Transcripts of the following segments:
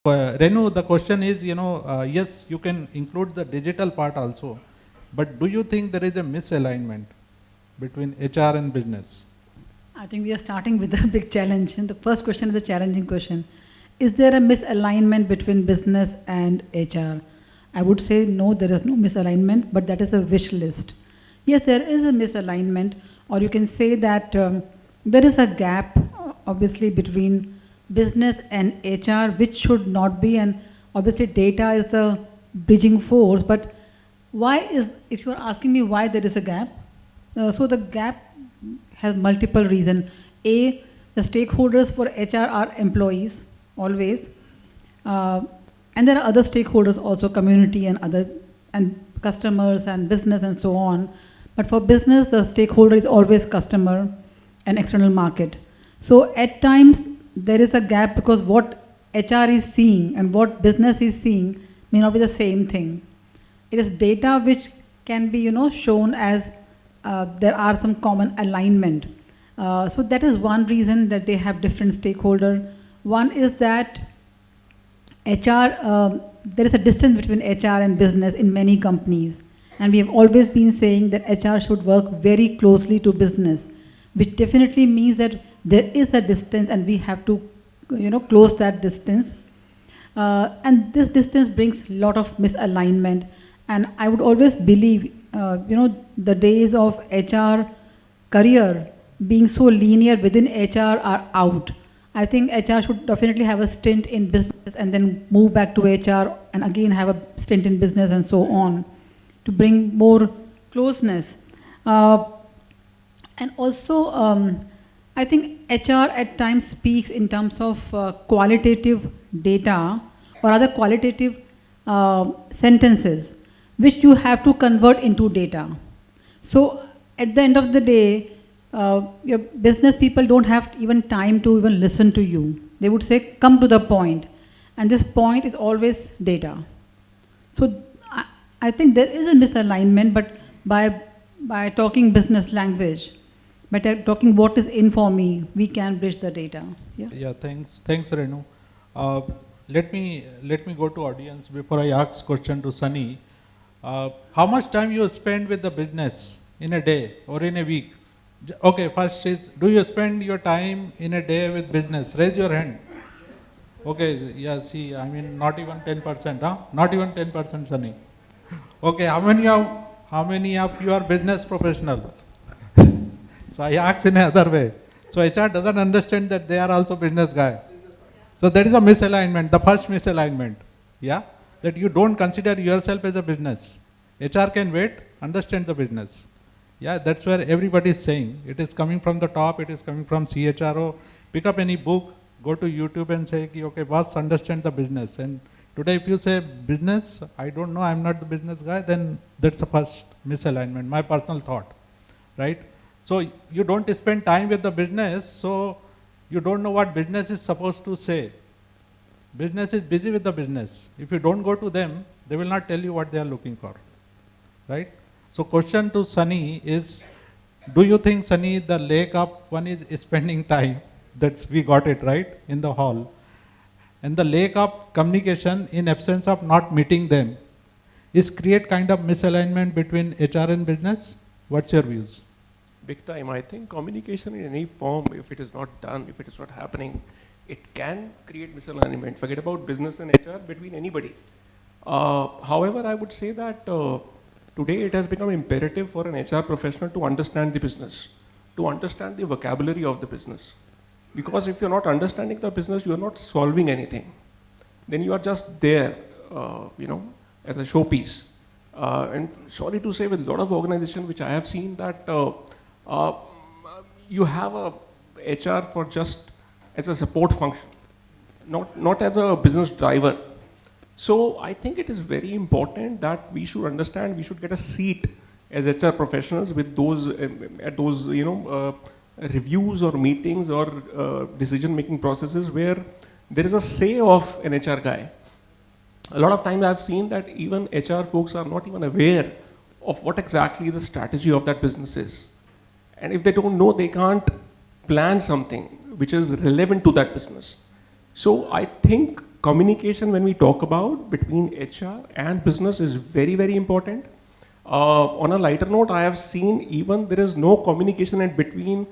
Renu, the question is, yes, you can include the digital part also, but do you think there is a misalignment between HR and business? I think we are starting with a big challenge. And the first question is a challenging question. Is there a misalignment between business and HR? I would say no, there is no misalignment, but that is a wish list. Yes, there is a misalignment, or you can say that there is a gap, obviously, between business and HR, which should not be, and obviously data is the bridging force, but why is, if you are asking me why there is a gap, so the gap has multiple reasons. A, the stakeholders for HR are employees, always, and there are other stakeholders also, community and other, and customers and business and so on. But for business, the stakeholder is always customer and external market. So at times, there is a gap because what HR is seeing and what business is seeing may not be the same thing. It is data which can be, shown as there are some common alignment. So that is one reason that they have different stakeholder. One is that HR, there is a distance between HR and business in many companies. And we have always been saying that HR should work very closely to business, which definitely means that there is a distance and we have to, close that distance. And this distance brings a lot of misalignment. And I would always believe, the days of HR career being so linear within HR are out. I think HR should definitely have a stint in business and then move back to HR and again have a stint in business and so on to bring more closeness. And also, I think HR at times speaks in terms of qualitative data or other qualitative sentences, which you have to convert into data. So at the end of the day, your business people don't have even time to even listen to you. They would say, come to the point. And this point is always data. So I think there is a misalignment, but by talking business language, by talking what is in for me, we can bridge the data. Yeah, thanks, Renu. Let me go to audience before I ask question to Sunny. How much time you spend with the business in a day or in a week? Okay, first is, do you spend your time in a day with business? Raise your hand. Okay, yeah, see, not even 10%, huh? Not even 10%, Sunny. Okay, how many of you are business professional? So I ask in another way. So HR doesn't understand that they are also business guy. So there is a misalignment, the first misalignment, yeah? That you don't consider yourself as a business. HR can wait, understand the business. Yeah, that's where everybody is saying. It is coming from the top, it is coming from CHRO. Pick up any book, go to YouTube and say, okay, boss, understand the business. And today if you say business, I don't know, I'm not the business guy, then that's the first misalignment, my personal thought, right? So you don't spend time with the business, so you don't know what business is supposed to say. Business is busy with the business. If you don't go to them, they will not tell you what they are looking for, right? So question to Sunny is, do you think, Sunny, the leg up one is spending time, we got it right in the hall, and the leg up communication in absence of not meeting them is create kind of misalignment between HR and business? What's your views? Big time. I think communication in any form, if it is not done, if it is not happening, it can create misalignment. Forget about business and HR, between anybody. However, I would say that today it has become imperative for an HR professional to understand the business, to understand the vocabulary of the business. Because if you're not understanding the business, you're not solving anything. Then you are just there, as a showpiece. And sorry to say, with a lot of organizations which I have seen, that you have a HR for just as a support function, not as a business driver. So I think it is very important that we should understand, we should get a seat as HR professionals with those, at those, reviews or meetings or decision-making processes where there is a say of an HR guy. A lot of times I've seen that even HR folks are not even aware of what exactly the strategy of that business is. And if they don't know, they can't plan something which is relevant to that business. So I think communication when we talk about between HR and business is very, very important. On a lighter note, I have seen even there is no communication in between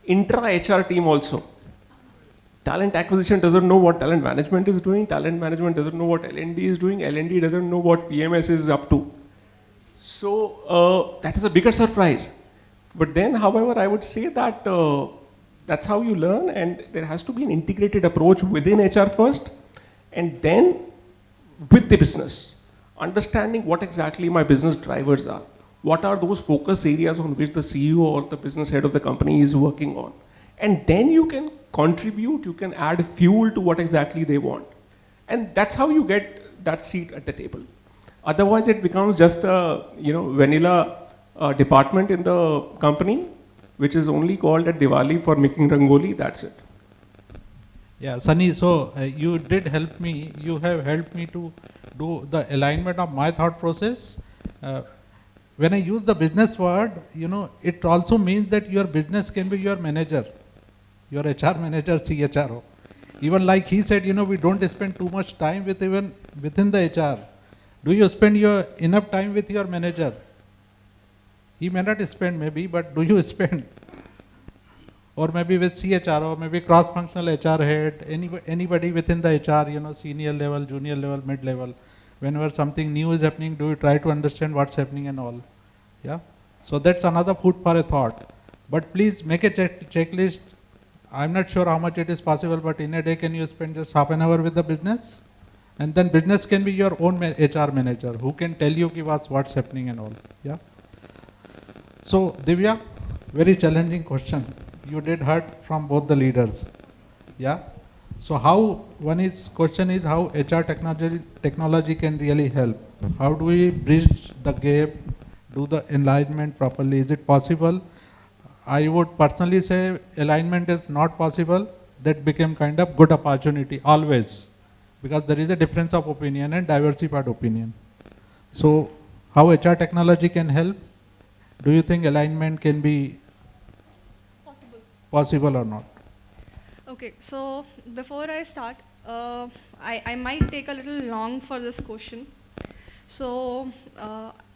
intra-HR team also. Talent acquisition doesn't know what talent management is doing. Talent management doesn't know what L&D is doing. L&D doesn't know what PMS is up to. So that is a bigger surprise. But then, however, I would say that that's how you learn, and there has to be an integrated approach within HR first, and then with the business. Understanding what exactly my business drivers are. What are those focus areas on which the CEO or the business head of the company is working on? And then you can contribute, you can add fuel to what exactly they want. And that's how you get that seat at the table. Otherwise, it becomes just a vanilla department in the company, which is only called at Diwali for making rangoli, that's it. Yeah, Sunny, so you did help me, you have helped me to do the alignment of my thought process. When I use the business word, it also means that your business can be your manager, your HR manager, CHRO. Even like he said, we don't spend too much time with even within the HR. Do you spend enough time with your manager? He may not spend maybe, but do you spend? Or maybe with CHRO, maybe cross-functional HR head, anybody within the HR, senior level, junior level, mid-level. Whenever something new is happening, do you try to understand what's happening and all? Yeah. So that's another food for a thought. But please make a checklist. I'm not sure how much it is possible, but in a day, can you spend just half an hour with the business? And then business can be your own HR manager who can tell you what's happening and all. Yeah. So Divya, very challenging question. You did heard from both the leaders. Yeah. So question is how HR technology can really help. How do we bridge the gap, do the alignment properly? Is it possible? I would personally say alignment is not possible. That became kind of good opportunity always, because there is a difference of opinion and diversified opinion. So how HR technology can help? Do you think alignment can be possible or not? Okay, so before I start, I might take a little long for this question. So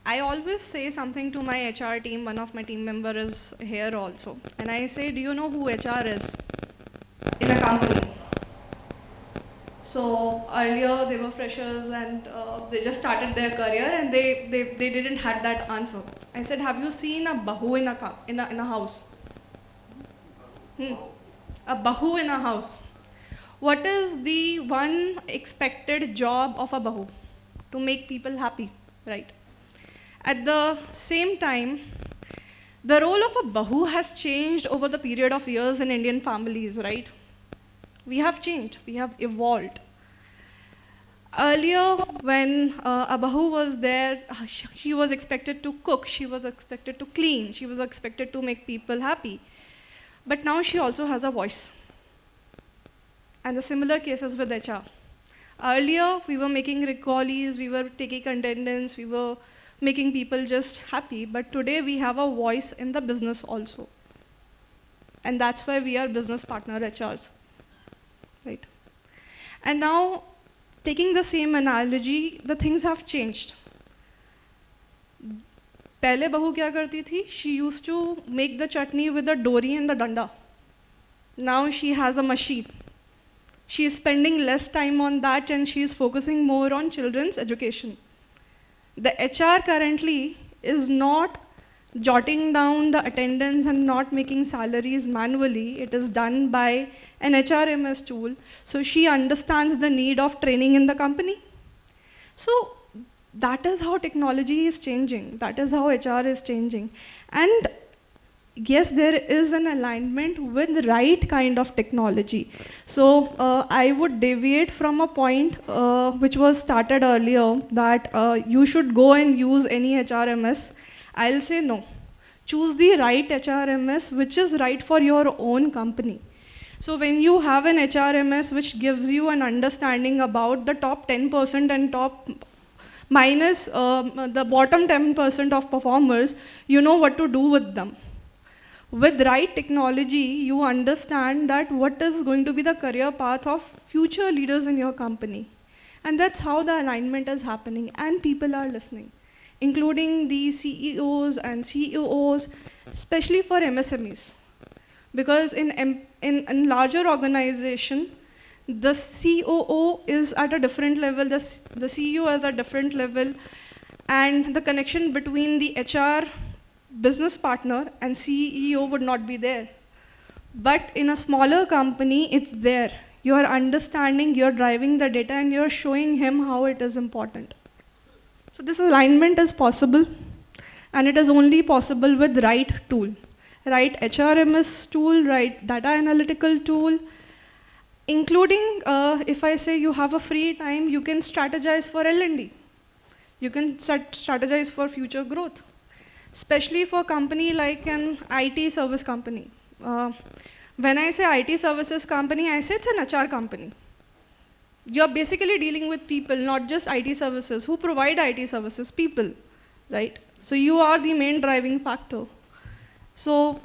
I always say something to my HR team. One of my team members is here also. And I say, do you know who HR is in a company? So earlier they were freshers and they just started their career and they didn't have that answer. I said, have you seen a bahu in a house? A bahu in a house. What is the one expected job of a bahu? To make people happy, right? At the same time, the role of a bahu has changed over the period of years in Indian families, right? We have changed, we have evolved. Earlier, when a bahu was there, she was expected to cook, she was expected to clean, she was expected to make people happy. But now she also has a voice. And the similar cases with HR. Earlier, we were making recallees, we were taking attendance, we were making people just happy, but today we have a voice in the business also. And that's why we are business partner HRs, right? And now, taking the same analogy, the things have changed. पहले बहू क्या करती थी? She used to make the chutney with the dory and the danda. Now she has a machine. She is spending less time on that and she is focusing more on children's education. The HR currently is not jotting down the attendance and not making salaries manually. It is done by an HRMS tool. So she understands the need of training in the company. So that is how technology is changing. That is how HR is changing. And yes, there is an alignment with the right kind of technology. So I would deviate from a point which was started earlier, that you should go and use any HRMS. I'll say no. Choose the right HRMS which is right for your own company. So when you have an HRMS which gives you an understanding about the top 10% and top minus the bottom 10% of performers, you know what to do with them. With right technology, you understand that what is going to be the career path of future leaders in your company. And that's how the alignment is happening, and people are listening, including the CEOs and CEOs, especially for MSMEs. Because in larger organization, the COO is at a different level, the CEO is at a different level, and the connection between the HR business partner and CEO would not be there. But in a smaller company, it's there. You are understanding, you're driving the data, and you're showing him how it is important. So this alignment is possible, and it is only possible with right tool. Right HRMS tool, right data analytical tool, including if I say you have a free time, you can strategize for L&D. You can strategize for future growth, especially for a company like an IT service company. When I say IT services company, I say it's an HR company. You're basically dealing with people, not just IT services. Who provide IT services? People, right? So you are the main driving factor. So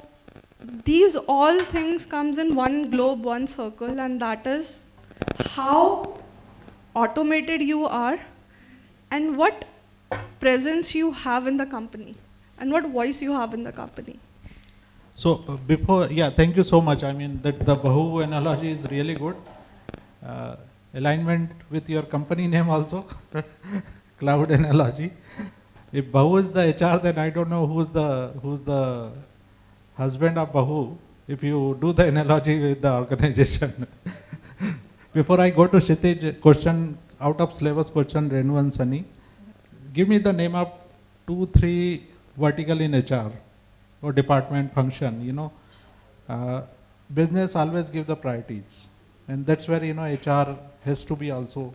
these all things comes in one globe, one circle, and that is how automated you are and what presence you have in the company and what voice you have in the company. So thank you so much. I mean, that the Bahu analogy is really good. Alignment with your company name also, cloud analogy. If Bahu is the HR, then I don't know who's the husband of Bahu, if you do the analogy with the organization. Before I go to Kshitij, question, out of syllabus question, Renu and Sunny, give me the name of 2-3 vertical in HR or department function, business always give the priorities. And that's where, HR has to be also.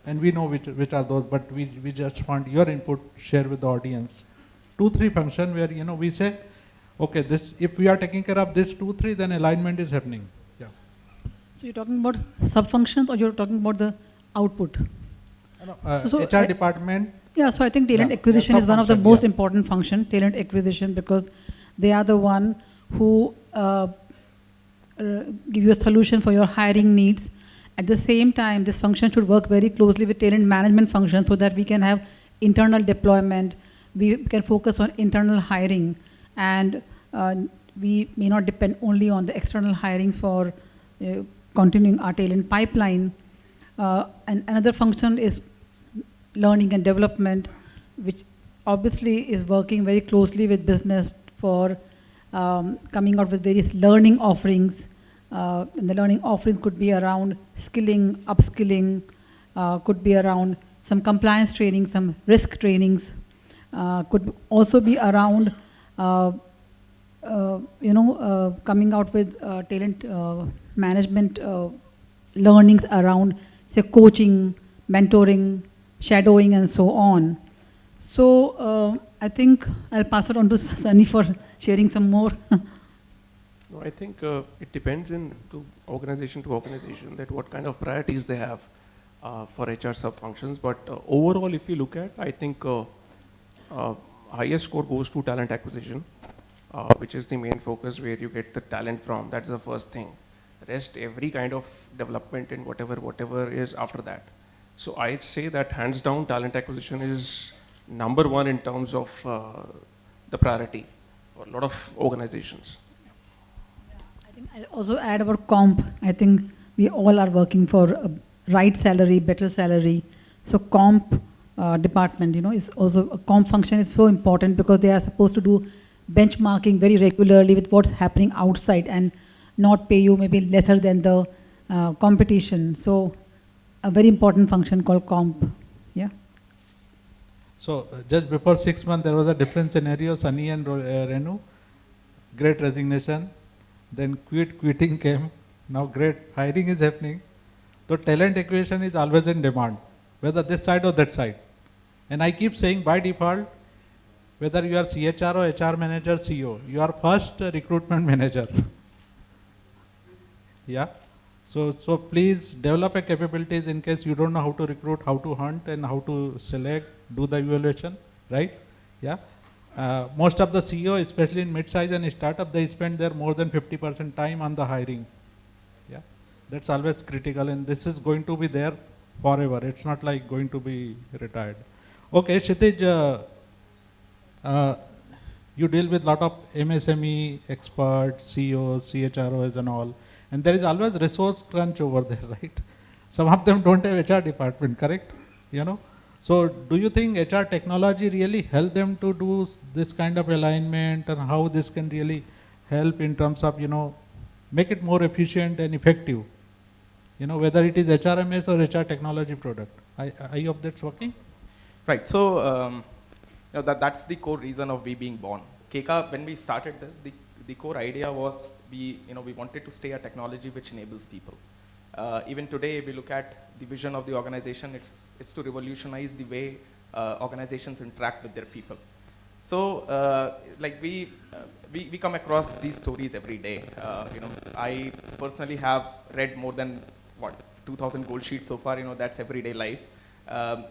And we know which are those, but we just want your input, share with the audience. 2-3 function where, we say, okay, this, if we are taking care of this 2-3, then alignment is happening. Yeah. So you're talking about sub-functions or you're talking about the output? HR department. Yeah, so I think talent acquisition is one of the most important function, talent acquisition, because they are the one who give you a solution for your hiring needs. At the same time, this function should work very closely with talent management function so that we can have internal deployment, we can focus on internal hiring, and we may not depend only on the external hirings for continuing our talent pipeline. And another function is learning and development, which obviously is working very closely with business for coming out with various learning offerings. And the learning offerings could be around skilling, upskilling, could be around some compliance training, some risk trainings, could also be around coming out with talent management learnings around, say, coaching, mentoring, shadowing, and so on. So I think I'll pass it on to Sunny for sharing some more. No, I think it depends to organization that what kind of priorities they have for HR sub-functions. But overall, if you look at, I think highest score goes to talent acquisition, which is the main focus where you get the talent from. That's the first thing. Rest, every kind of development and whatever is after that. So I'd say that hands down, talent acquisition is number one in terms of the priority for a lot of organizations. I think I also add about comp. I think we all are working for a right salary, better salary. So comp department, is also a comp function is so important because they are supposed to do benchmarking very regularly with what's happening outside and not pay you maybe lesser than the competition. So a very important function called comp. Yeah. So just before 6 months, there was a different scenario. Sunny and Renu, great resignation. Then quitting came. Now great hiring is happening. So talent acquisition is always in demand, whether this side or that side. And I keep saying by default, whether you are CHR or HR manager, CEO, you are first recruitment manager. Yeah. So please develop a capabilities in case you don't know how to recruit, how to hunt, and how to select, do the evaluation, right? Yeah. Most of the CEO, especially in mid-size and startup, they spend their more than 50% time on the hiring. Yeah, that's always critical, and this is going to be there forever. It's not like going to be retired. Okay, Kshitij, you deal with a lot of MSME experts, CEOs, CHROs and all, and there is always resource crunch over there, right? Some of them don't have HR department, correct? You know, so do you think HR technology really help them to do this kind of alignment, and how this can really help in terms of, you know, make it more efficient and effective? You know, whether it is HRMS or HR technology product. I hope that's working. Right. So that's the core reason of we being born. Keka, when we started this, the core idea was we wanted to stay a technology which enables people. Even today, if we look at the vision of the organization, it's to revolutionize the way organizations interact with their people. So, like we come across these stories every day. I personally have read more than 2,000 gold sheets so far. That's everyday life.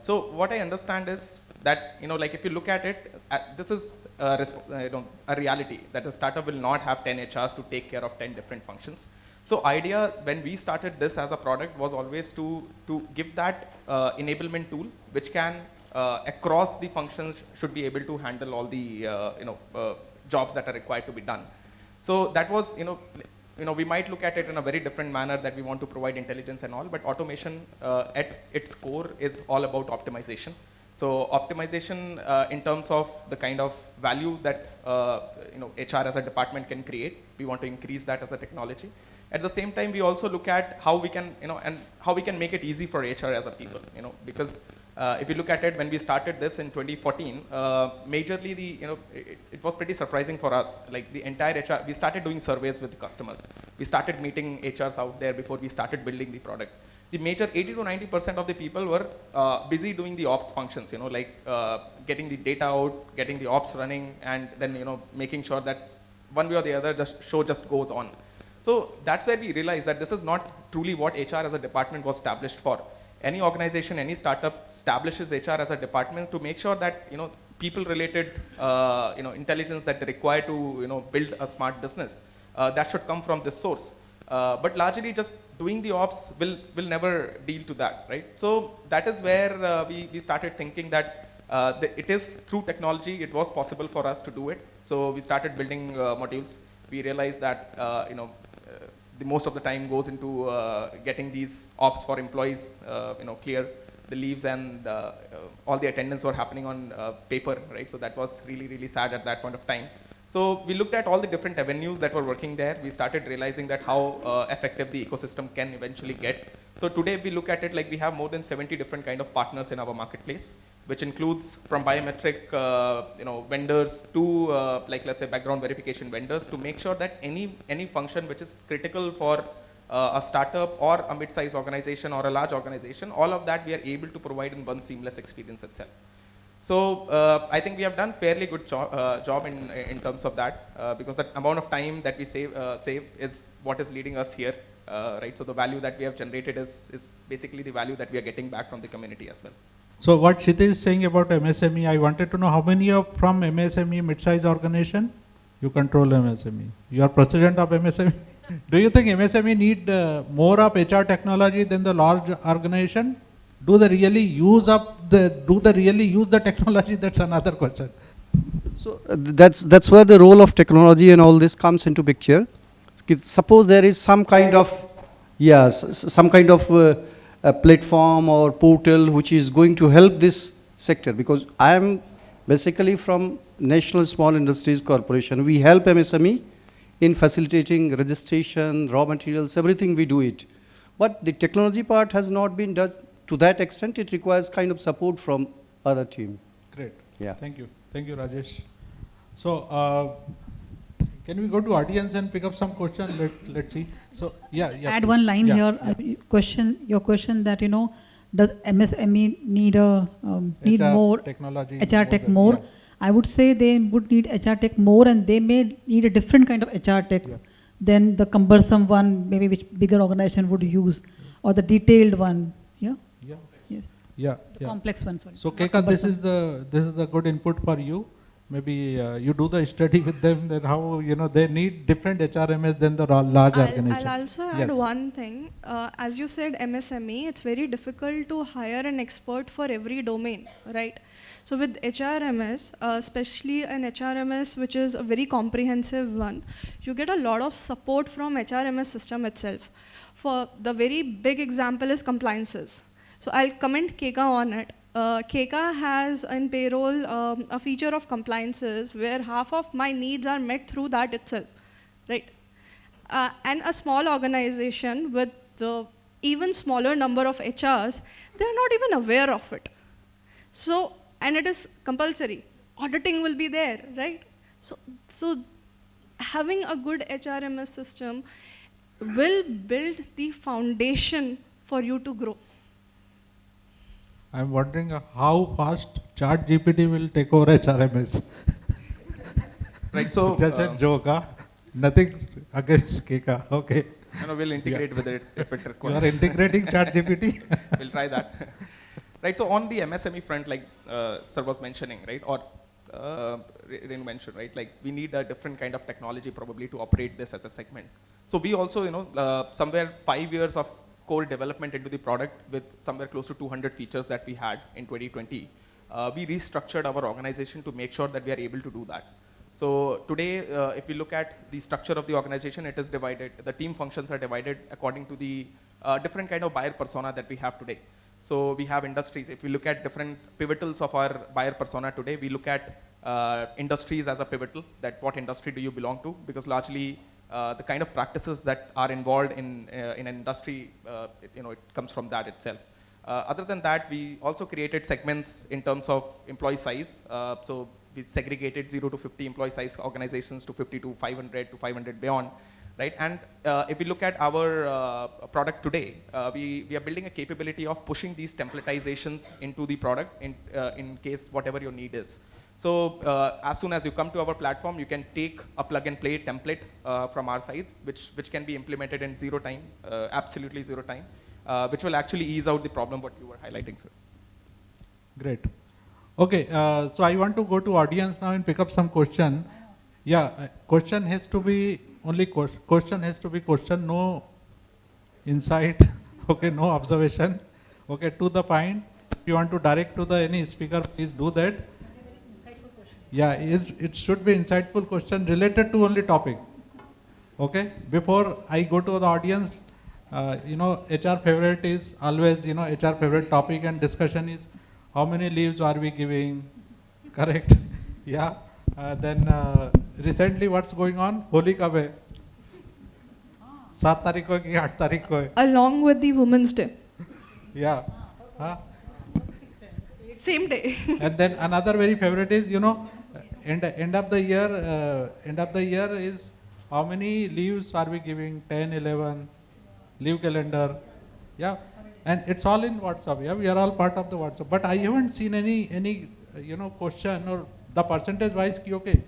So what I understand is that like if you look at it, this is a reality that a startup will not have 10 HRs to take care of 10 different functions. So idea when we started this as a product was always to give that enablement tool which can across the functions should be able to handle all the jobs that are required to be done. So that was we might look at it in a very different manner that we want to provide intelligence and all, but automation at its core is all about optimization. So optimization in terms of the kind of value that HR as a department can create, we want to increase that as a technology. At the same time, we also look at how we can, and how we can make it easy for HR as a people, because if you look at it, when we started this in 2014, majorly it was pretty surprising for us. Like the entire HR, we started doing surveys with customers. We started meeting HRs out there before we started building the product. The major 80 to 90% of the people were busy doing the ops functions, like getting the data out, getting the ops running, and then making sure that one way or the other the show just goes on. So that's where we realized that this is not truly what HR as a department was established for. Any organization, any startup establishes HR as a department to make sure that people-related intelligence that they require to build a smart business that should come from this source. But largely just doing the ops will never deal to that, right? So that is where we started thinking that it is through technology, it was possible for us to do it. So we started building modules. We realized that the most of the time goes into getting these ops for employees, clear the leaves, and all the attendance were happening on paper, right? So that was really, really sad at that point of time. So we looked at all the different avenues that were working there. We started realizing that how effective the ecosystem can eventually get. So today we look at it like we have more than 70 different kind of partners in our marketplace, which includes from biometric vendors to like let's say background verification vendors, to make sure that any function which is critical for a startup or a mid-sized organization or a large organization, all of that we are able to provide in one seamless experience itself. So I think we have done fairly good job in terms of that, because the amount of time that we save is what is leading us here, right? So the value that we have generated is basically the value that we are getting back from the community as well. So what Kshitij is saying about MSME, I wanted to know how many are from MSME mid-size organization? You control MSME. You are president of MSME. Do you think MSME need more of HR technology than the large organization? Do they really use the technology? That's another question. So that's where the role of technology and all this comes into picture. Suppose there is some kind of a platform or portal which is going to help this sector, because I am basically from National Small Industries Corporation. We help MSME in facilitating registration, raw materials, everything we do it. But the technology part has not been done to that extent. It requires kind of support from other team. Great. Yeah. Thank you, Rajesh. So can we go to audience and pick up some question? Let's see. So yeah. Add please. one line Yeah, here. Your question that does MSME need need HR more technology, HR tech more? Yeah. I would say they would need HR tech more, and they may need a different kind of HR tech than the cumbersome one, maybe which bigger organization would use, or the detailed one. Yeah. Yeah. Yes. Yeah. The complex one. Sorry. So Not Keka, cumbersome. this is the good input for you. maybe you do the study with them, then how, they need different HRMS than the large organization. I'll also add one thing. As you said, MSME, it's very difficult to hire an expert for every domain, right? So with HRMS, especially an HRMS which is a very comprehensive one, you get a lot of support from HRMS system itself. For the very big example is compliances. So I'll comment Keka on it. Keka has in payroll a feature of compliances where half of my needs are met through that itself, right? And a small organization with the even smaller number of HRs, they're not even aware of it. So, and it is compulsory. Auditing will be there, right? So having a good HRMS system will build the foundation for you to grow. I'm wondering how fast ChatGPT will take over HRMS. Right, so Just a joke, huh? Nothing against Keka. Okay. we'll integrate with it if it You requires. are integrating ChatGPT? We'll try that. Right, so on the MSME front, like Sir was mentioning, right, or Renu mentioned, right, like we need a different kind of technology probably to operate this as a segment. So we also, somewhere 5 years of core development into the product with somewhere close to 200 features that we had in 2020, we restructured our organization to make sure that we are able to do that. So today, if we look at the structure of the organization, it is divided, the team functions are divided according to the different kind of buyer persona that we have today. So we have industries. If we look at different pivotals of our buyer persona today, we look at industries as a pivotal, that what industry do you belong to? Because largely the kind of practices that are involved in an industry, it comes from that itself. Other than that, we also created segments in terms of employee size. So we segregated 0 to 50 employee size organizations to 50 to 500 to 500 beyond. Right, and if we look at our product today, we are building a capability of pushing these templatizations into the product in case whatever your need is. So as soon as you come to our platform, you can take a plug and play template from our side, which can be implemented in 0 time, absolutely 0 time, which will actually ease out the problem what you were highlighting, sir. Great. Okay, so I want to go to audience now and pick up some question. Yeah, question has to be only question has to be question, no insight, okay, no observation, okay, to the point. If you want to direct to the any speaker, please do that. Yeah, it should be insightful question related to only topic. Okay, before I go to the audience, HR favorite is always, HR favorite topic and discussion is how many leaves are we giving, correct? Yeah. Then recently what's going on? Holi kab hai? 7 तारीख को कि 8 तारीख को है? Along with the Women's Day. Yeah. Huh? Same day. And then another very favorite is, end of the year is how many leaves are we giving? 10, 11, leave calendar. Yeah. And it's all in WhatsApp. Yeah, we are all part of the WhatsApp. But I haven't seen any question or the percentage wise ki okay,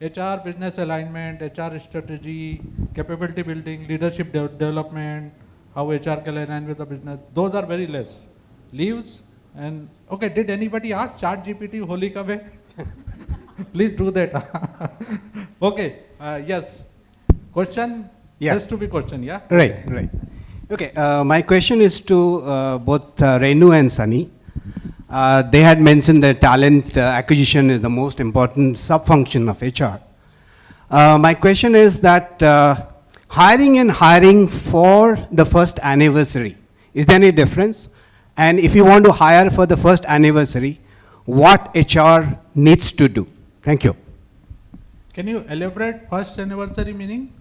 HR business alignment, HR strategy, capability building, leadership development, how HR can align with the business. Those are very less. Leaves and okay, did anybody ask ChatGPT Holi kab hai? Please do that. Okay, yes. Question has to be question, yeah? Right. Okay, my question is to both Renu and Sunny. They had mentioned that talent acquisition is the most important sub-function of HR. My question is that hiring for the first anniversary, is there any difference? And if you want to hire for the first anniversary, what HR needs to do? Thank you. Can you elaborate first anniversary meaning?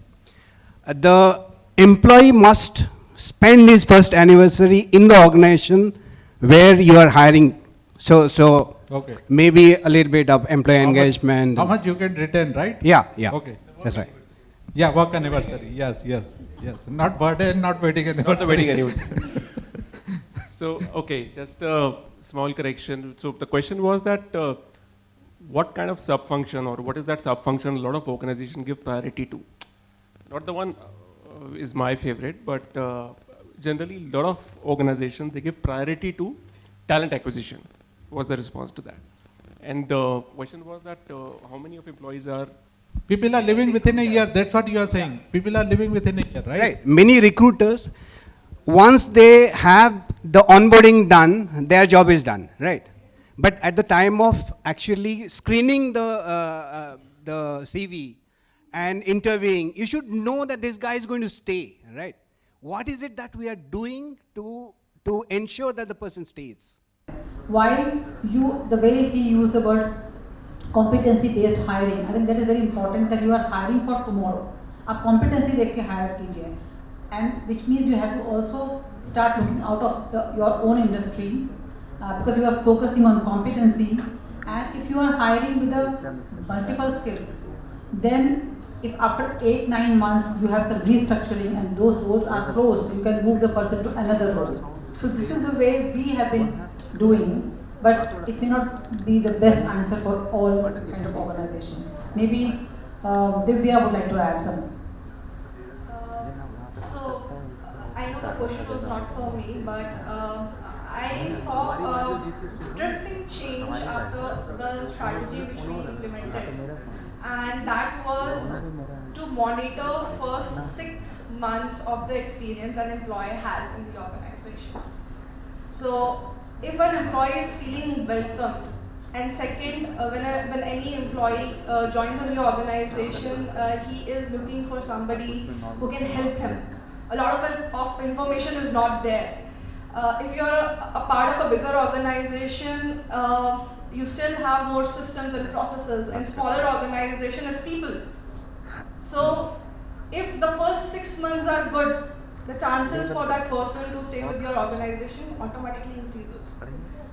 The employee must spend his first anniversary in the organization where you are hiring. So Okay. maybe a little bit of employee How engagement. How much you can retain, right? Yeah. Okay. That's right. Yeah, work anniversary. Yes. Not birthday and not wedding anniversary. Not the wedding anniversary. So, okay, just a small correction. So the question was that what kind of sub-function or what is that sub-function a lot of organizations give priority to? Not the one is my favorite, but generally a lot of organizations, they give priority to talent acquisition. Was the response to that? And the question was that how many of employees are People are living within a year. That's what you are saying. People are living within a year, right? Right. Many recruiters, once they have the onboarding done, their job is done, right? But at the time of actually screening the CV and interviewing, you should know that this guy is going to stay, right? What is it that we are doing to ensure that the person stays? While the way he used the word competency-based hiring, I think that is very important that you are hiring for tomorrow. A competency देख के hire कीजिए, and which means you have to also start looking out of your own industry because you are focusing on competency. And if you are hiring with a multiple skill, then if after 8-9 months you have some restructuring and those roles are closed, you can move the person to another role. So this is the way we have been doing, but it may not be the best answer for all kind of organization. Maybe Divya would like to add something. I know the question was not for me, but I saw a drifting change after the strategy which we implemented, and that was to monitor first 6 months of the experience an employee has in the organization. So if an employee is feeling welcomed, and second, when any employee joins a new organization, he is looking for somebody who can help him. A lot of information is not there. If you're a part of a bigger organization, you still have more systems and processes. In smaller organization, it's people. So if the first 6 months are good, the chances for that person to stay with your organization automatically increases.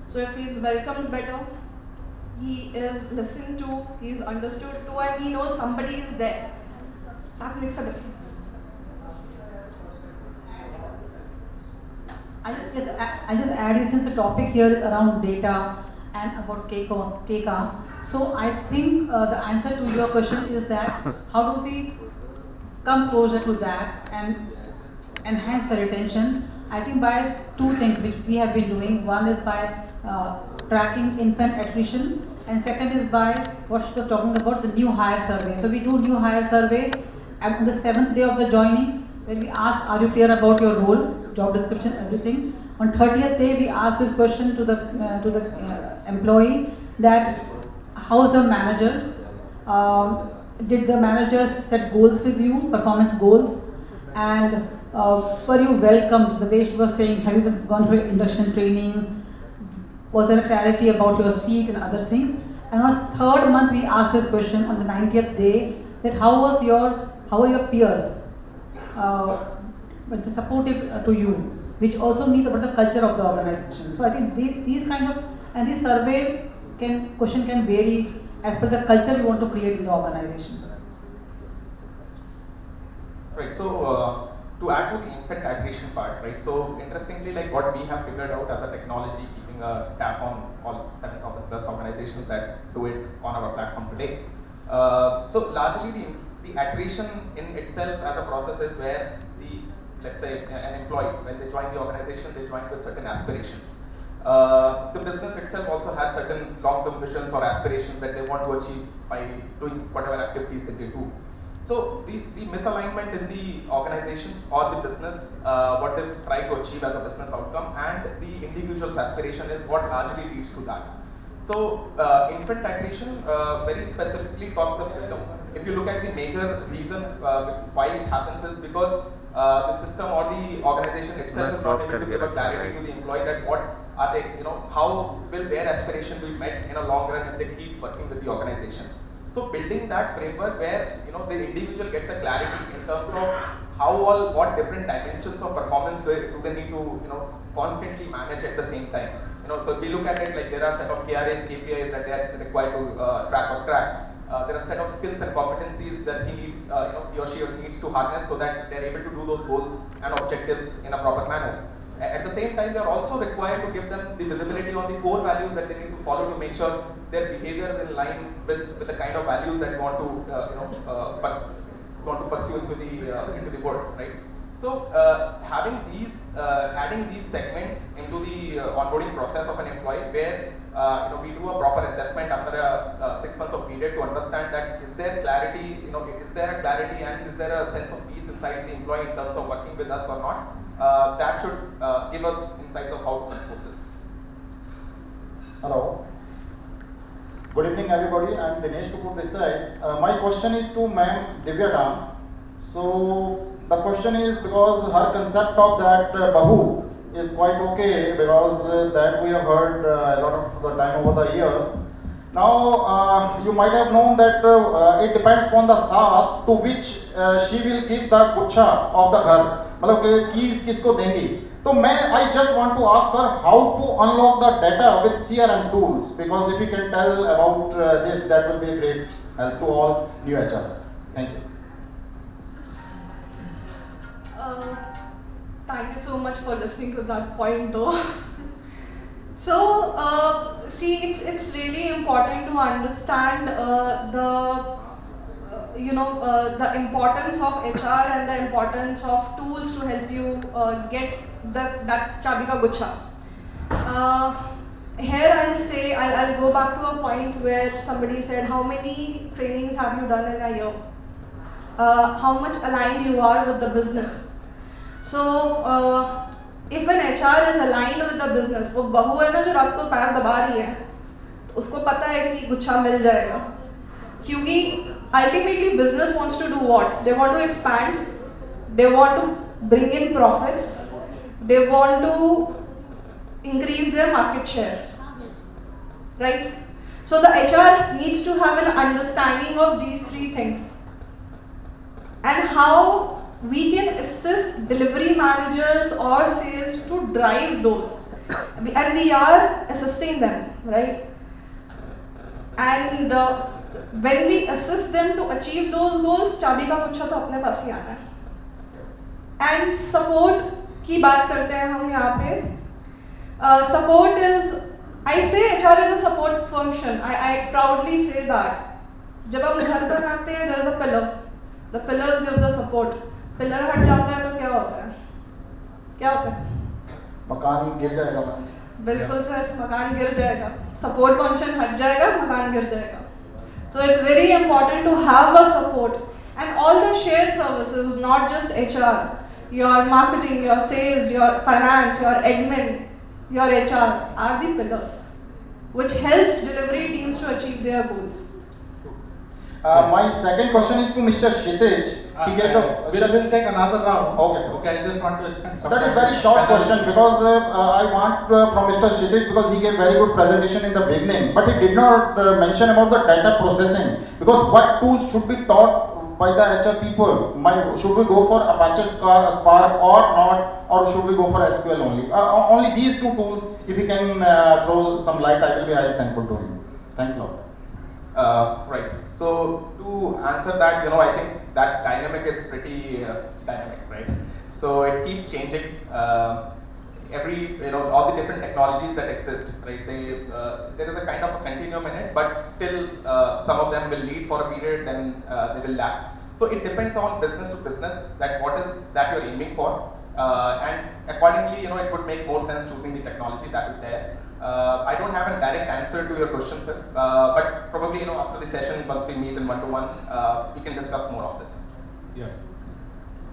So if he's welcomed better, he is listened to, he is understood to, and he knows somebody is there, that makes a difference. I just add, since the topic here is around data and about Keka. So I think the answer to your question is that how do we come closer to that and enhance the retention? I think by two things which we have been doing. One is by tracking infant attrition, and second is by what she was talking about, the new hire survey. So we do new hire survey on the 7th day of the joining, where we ask, are you clear about your role, job description, everything. On 30th day, we ask this question to the employee that, how's your manager? Did the manager set goals with you, performance goals? And were you welcomed? The way she was saying, have you gone through induction training? Was there a clarity about your seat and other things? And on the 3rd month, we asked this question on the 90th day, that how are your peers? But the supportive to you, which also means about the culture of the organization. So I think these kind of, and this survey question can vary as per the culture you want to create in the organization. Right, so to add to the infant attrition part, right, so interestingly, like what we have figured out as a technology, keeping a tap on all 7,000 plus organizations that do it on our platform today. So largely the attrition in itself as a process is where let's say an employee, when they join the organization, they join with certain aspirations. The business itself also has certain long-term visions or aspirations that they want to achieve by doing whatever activities that they do. So the misalignment in the organization or the business, what they try to achieve as a business outcome, and the individual's aspiration is what largely leads to that. So infant attrition very specifically talks about, if you look at the major reasons why it happens is because the system or the organization itself is not able to give a clarity to the employee that what are they, how will their aspiration be met in a long run if they keep working with the organization. So building that framework where the individual gets a clarity in terms of what different dimensions of performance do they need to constantly manage at the same time. So we look at it like there are a set of KRAs, KPIs that they are required to track or track. There are a set of skills and competencies that he or she needs to harness so that they are able to do those goals and objectives in a proper manner. At the same time, they are also required to give them the visibility on the core values that they need to follow to make sure their behavior is in line with the kind of values that you want to pursue into the world, right? So having these, adding these segments into the onboarding process of an employee, where we do a proper assessment after a 6 months of period to understand that is there clarity, is there a clarity and is there a sense of peace inside the employee in terms of working with us or not. That should give us insights of how to control this. Hello. Good evening, everybody. I am Dinesh Kapoor this side. My question is to Ma'am Divya Ram. So the question is because her concept of that Bahu is quite okay, because that we have heard a lot of the time over the years. Now you might have known that it depends on the SaaS to which she will give the gucha of the घर, मतलब keys किसको देंगी. तो I just want to ask her how to unlock the data with CRM tools, because if you can tell about this, that will be a great help to all new HRs. Thank you. Thank you so much for listening to that point though. So, see, it's really important to understand the importance of HR and the importance of tools to help you get that chabi ka gucha. Here I'll go back to a point where somebody said, how many trainings have you done in a year? How much aligned you are with the business. So, if an HR is aligned with the business, वो बहू है ना जो रात को पैर दबा रही है, उसको पता है कि गुच्छा मिल जाएगा, क्योंकि ultimately business wants to do what? They want to expand, they want to bring in profits, they want to increase their market share, right? So the HR needs to have an understanding of these three things and how we can assist delivery managers or sales to drive those, and we are assisting them, right? And when we assist them to achieve those goals, चाबी का गुच्छा तो अपने पास ही आना है. And support की बात करते हैं हम यहाँ पे. Support is, I say HR is a support function. I proudly say that. जब हम घर पर आते हैं, there is a pillar. The pillars give the support. Pillar हट जाता है तो क्या होता है? क्या होता है? मकान गिर जाएगा. बिल्कुल सर, मकान गिर जाएगा. Support function हट जाएगा, मकान गिर जाएगा. So it's very important to have a support, and all the shared services, not just HR, your marketing, your sales, your finance, your admin, your HR are the pillars, which helps delivery teams to achieve their goals. My second question is to Mr. Kshitij. We'll take another round. Okay, sir. Okay, I just want to spend some That is time very with short panel. question, because I want from Mr. Kshitij, because he gave very good presentation in the beginning, but he did not mention about the data processing, because what tools should be taught by the HR people? Should we go for Apache Spark or not, or should we go for SQL only? Only these two tools, if you can throw some light, I will be highly thankful to him. Thanks a lot. Right. So to answer that, I think that dynamic is pretty dynamic, right? So it keeps changing. All the different technologies that exist, right? There is a kind of a continuum in it, but still some of them will lead for a period, then they will lag. So it depends on business to business that what is that you're aiming for, and accordingly, it would make more sense choosing the technology that is there. I don't have a direct answer to your question, sir, but probably after the session, once we meet in one-to-one, we can discuss more of this. Yeah.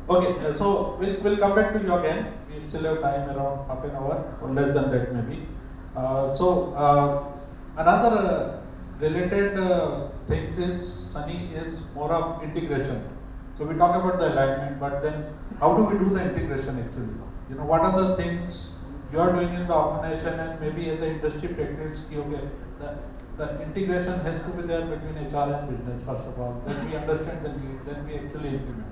Okay, so we'll come back to you again. We still have time, around half an hour or less than that maybe. Another related things is, Sunny, is more of integration. So we talk about the alignment, but then how do we do the integration actually? What are the things you are doing in the organization, and maybe as an industry practice, okay, the integration has to be there between HR and business first of all. Then we understand the needs, then we actually implement.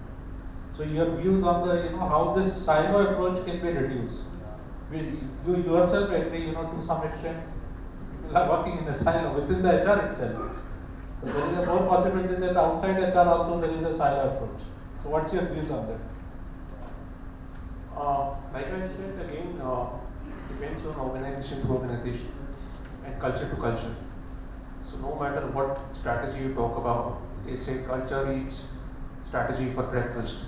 So your views on the how this silo approach can be reduced. You yourself agree, to some extent, people are working in a silo within the HR itself. So there is a more possibility that outside HR also there is a silo approach. So what's your views on that? Like I said again, depends on organization to organization and culture to culture. So no matter what strategy you talk about, they say culture eats strategy for breakfast.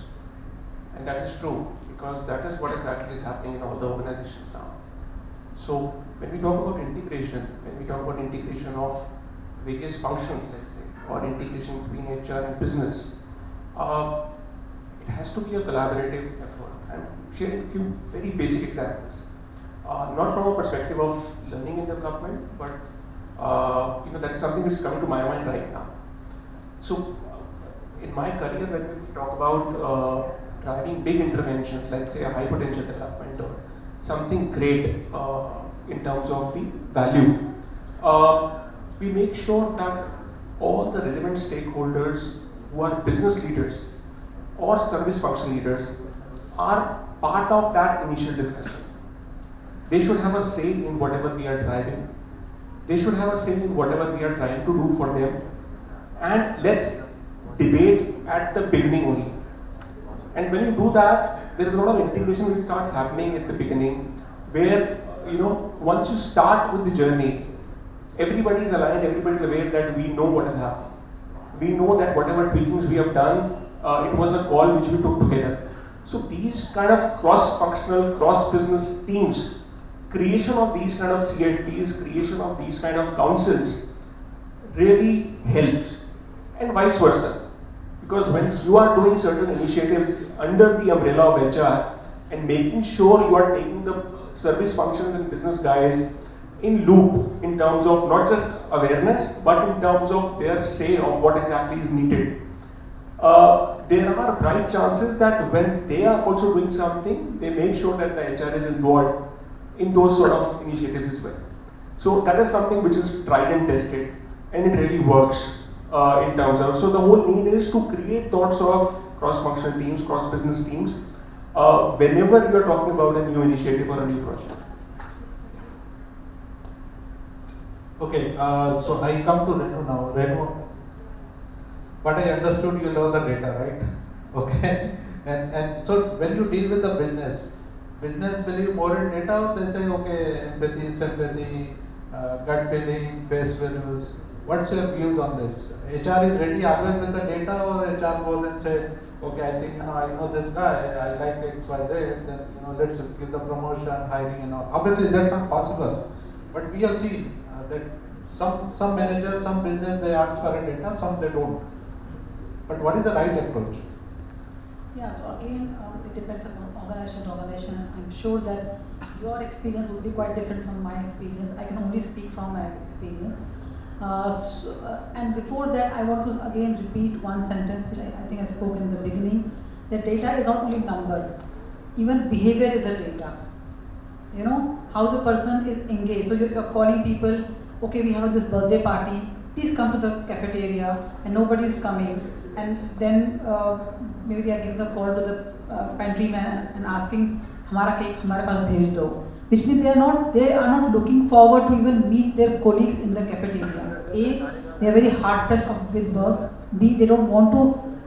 And that is true, because that is what exactly is happening in all the organizations now. So when we talk about integration, of various functions, let's say, or integration between HR and business, it has to be a collaborative effort. I'm sharing a few very basic examples, not from a perspective of learning and development, but that's something which is coming to my mind right now. So in my career, when we talk about driving big interventions, let's say a high potential development or something great in terms of the value, we make sure that all the relevant stakeholders who are business leaders or service function leaders are part of that initial discussion. They should have a say in whatever we are driving. They should have a say in whatever we are trying to do for them. And let's debate at the beginning only. And when you do that, there is a lot of integration which starts happening at the beginning, where once you start with the journey, everybody is aligned, everybody is aware that we know what is happening. We know that whatever tweakings we have done, it was a call which we took together. So these kind of cross-functional, cross-business teams, creation of these kind of CLTs, creation of these kind of councils really helps, and vice versa. Because when you are doing certain initiatives under the umbrella of HR and making sure you are taking the service functions and business guys in loop in terms of not just awareness, but in terms of their say of what exactly is needed, there are bright chances that when they are also doing something, they make sure that the HR is involved in those sort of initiatives as well. So that is something which is tried and tested, and it really works. In terms of, so the whole need is to create thoughts of cross-functional teams, cross-business teams, whenever you are talking about a new initiative or a new project. Okay, so I come to Renu now. Renu, what I understood, you love the data, right? Okay, and so when you deal with the business believe more in data, or they say, okay, empathy, sympathy, gut feeling, face values. What's your views on this? HR is ready always with the data, or HR goes and say, okay, I think I know this guy, I like XYZ, then let's give the promotion, hiring and all. Obviously that's not possible, but we have seen that some managers, some business, they ask for a data, some they don't. But what is the right approach? Yeah, so again, it depends on organization to organization. I'm sure that your experience would be quite different from my experience. I can only speak from my experience. And before that, I want to again repeat one sentence which I think I spoke in the beginning, that data is not only number, even behavior is a data. How the person is engaged. So you're calling people, okay, we have this birthday party, please come to the cafeteria, and nobody is coming. And then maybe they are giving a call to the pantry man and asking, "Hamara cake, hamare paas bhej do." Which means they are not looking forward to even meet their colleagues in the cafeteria. A, they are very hard pressed with work. B, they don't want to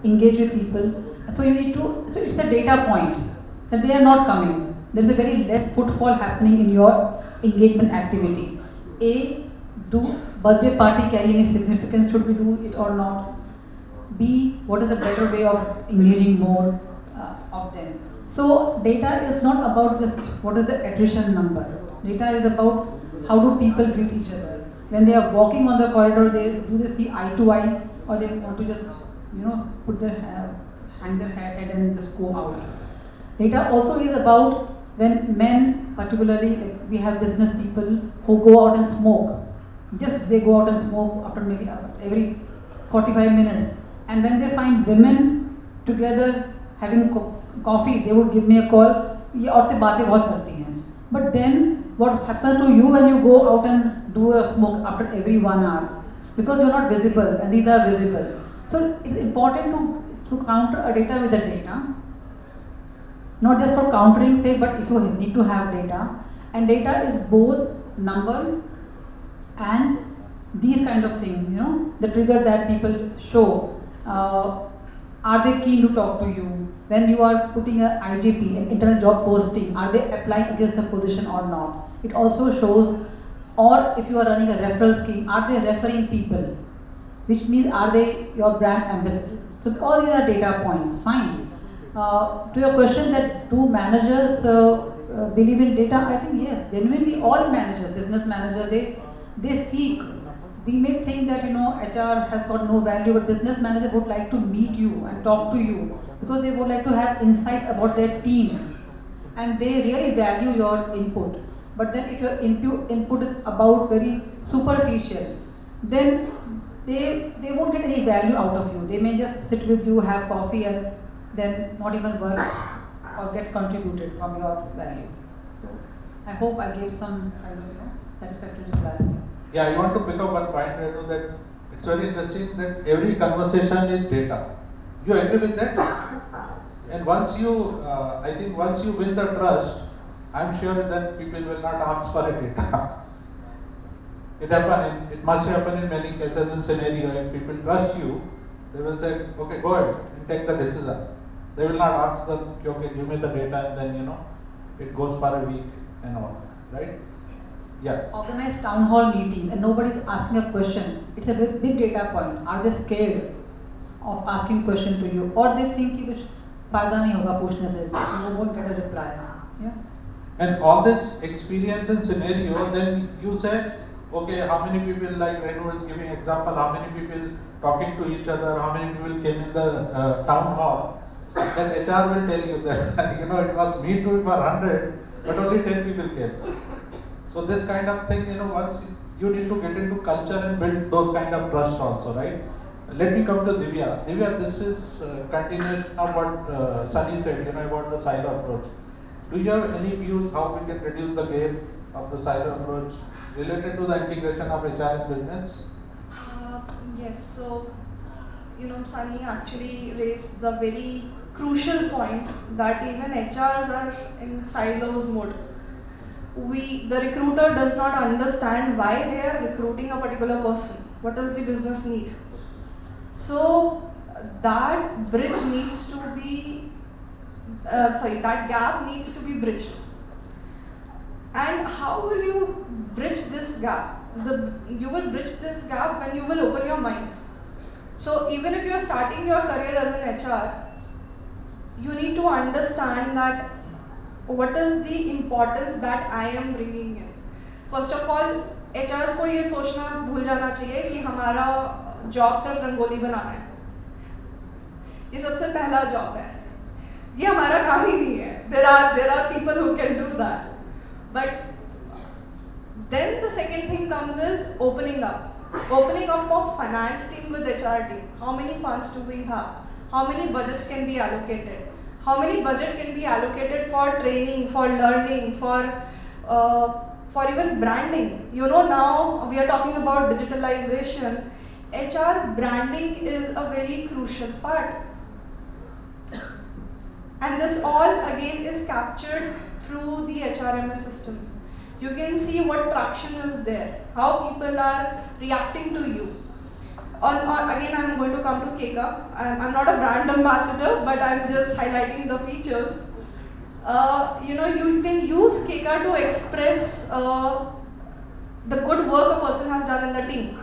engage with people. So so it's a data point that they are not coming. There is a very less footfall happening in your engagement activity. A, do birthday party carry any significance? Should we do it or not? B, what is a better way of engaging more of them? So data is not about just what is the attrition number. Data is about how do people greet each other. When they are walking on the corridor, do they see eye to eye, or they want to just put hang their head and just go out. Data also is about when men, particularly, like we have business people who go out and smoke. Just they go out and smoke after maybe every 45 minutes. And when they find women together having coffee, they would give me a call. ये औरतें बातें बहुत करती हैं. But then what happens to you when you go out and do a smoke after every 1 hour? Because you're not visible and these are visible. So it's important to counter a data with a data. Not just for countering sake, but if you need to have data. And data is both number and these kind of things, the trigger that people show. Are they keen to talk to you? When you are putting an IGP, an internal job posting, are they applying against the position or not? It also shows, or if you are running a referral scheme, are they referring people? Which means, are they your brand ambassador? So all these are data points, fine. To your question that do managers believe in data, I think yes, genuinely all managers, business managers, they seek. We may think that HR has got no value, but business managers would like to meet you and talk to you because they would like to have insights about their team, and they really value your input. But then if your input is about very superficial, then they won't get any value out of you. They may just sit with you, have coffee, and then not even work or get contributed from your value. So I hope I gave some kind of satisfactory reply. Yeah, I want to pick up one point, Renu, that it's very interesting that every conversation is data. You agree with that? And once you, I think once you win the trust, I'm sure that people will not ask for a data. It must happen in many cases and scenarios. If people trust you, they will say, okay, go ahead and take the decision. They will not ask them, okay, give me the data, and then it goes for a week and all, right? Yeah. Organize town hall meetings and nobody is asking a question. It's a big data point. Are they scared of asking question to you, or they think कि कुछ फायदा नहीं होगा पूछने से, you won't get a reply? Yeah. And all this experience and scenario, then you said, okay, how many people, like Renu is giving example, how many people talking to each other, how many people came in the town hall, then HR will tell you that, it was me too for 100, but only 10 people came. So this kind of thing, once you need to get into culture and build those kind of trust also, right? Let me come to Divya. Divya, this is continuation of what Sunny said, about the silo approach. Do you have any views how we can reduce the gap of the silo approach related to the integration of HR and business? Yes, so, Sunny actually raised the very crucial point that even HRs are in silos mode. The recruiter does not understand why they are recruiting a particular person. What does the business need? So that bridge needs to be, that gap needs to be bridged. And how will you bridge this gap? You will bridge this gap when you will open your mind. So even if you are starting your career as an HR, you need to understand that what is the importance that I am bringing in. First of all, HRs को ये सोचना भूल जाना चाहिए कि हमारा job सिर्फ रंगोली बनाना है. ये सबसे पहला जॉब है. ये हमारा काम ही नहीं है. There are people who can do that. But then the second thing comes is opening up. Opening up of finance team with HR team. How many funds do we have? How many budgets can be allocated? How many budget can be allocated for training, for learning, for even branding? Now we are talking about digitalization. HR branding is a very crucial part. And this all again is captured through the HRMS systems. You can see what traction is there, how people are reacting to you. Again, I'm going to come to Keka. I'm not a brand ambassador, but I'm just highlighting the features. You can use Keka to express the good work a person has done in the team.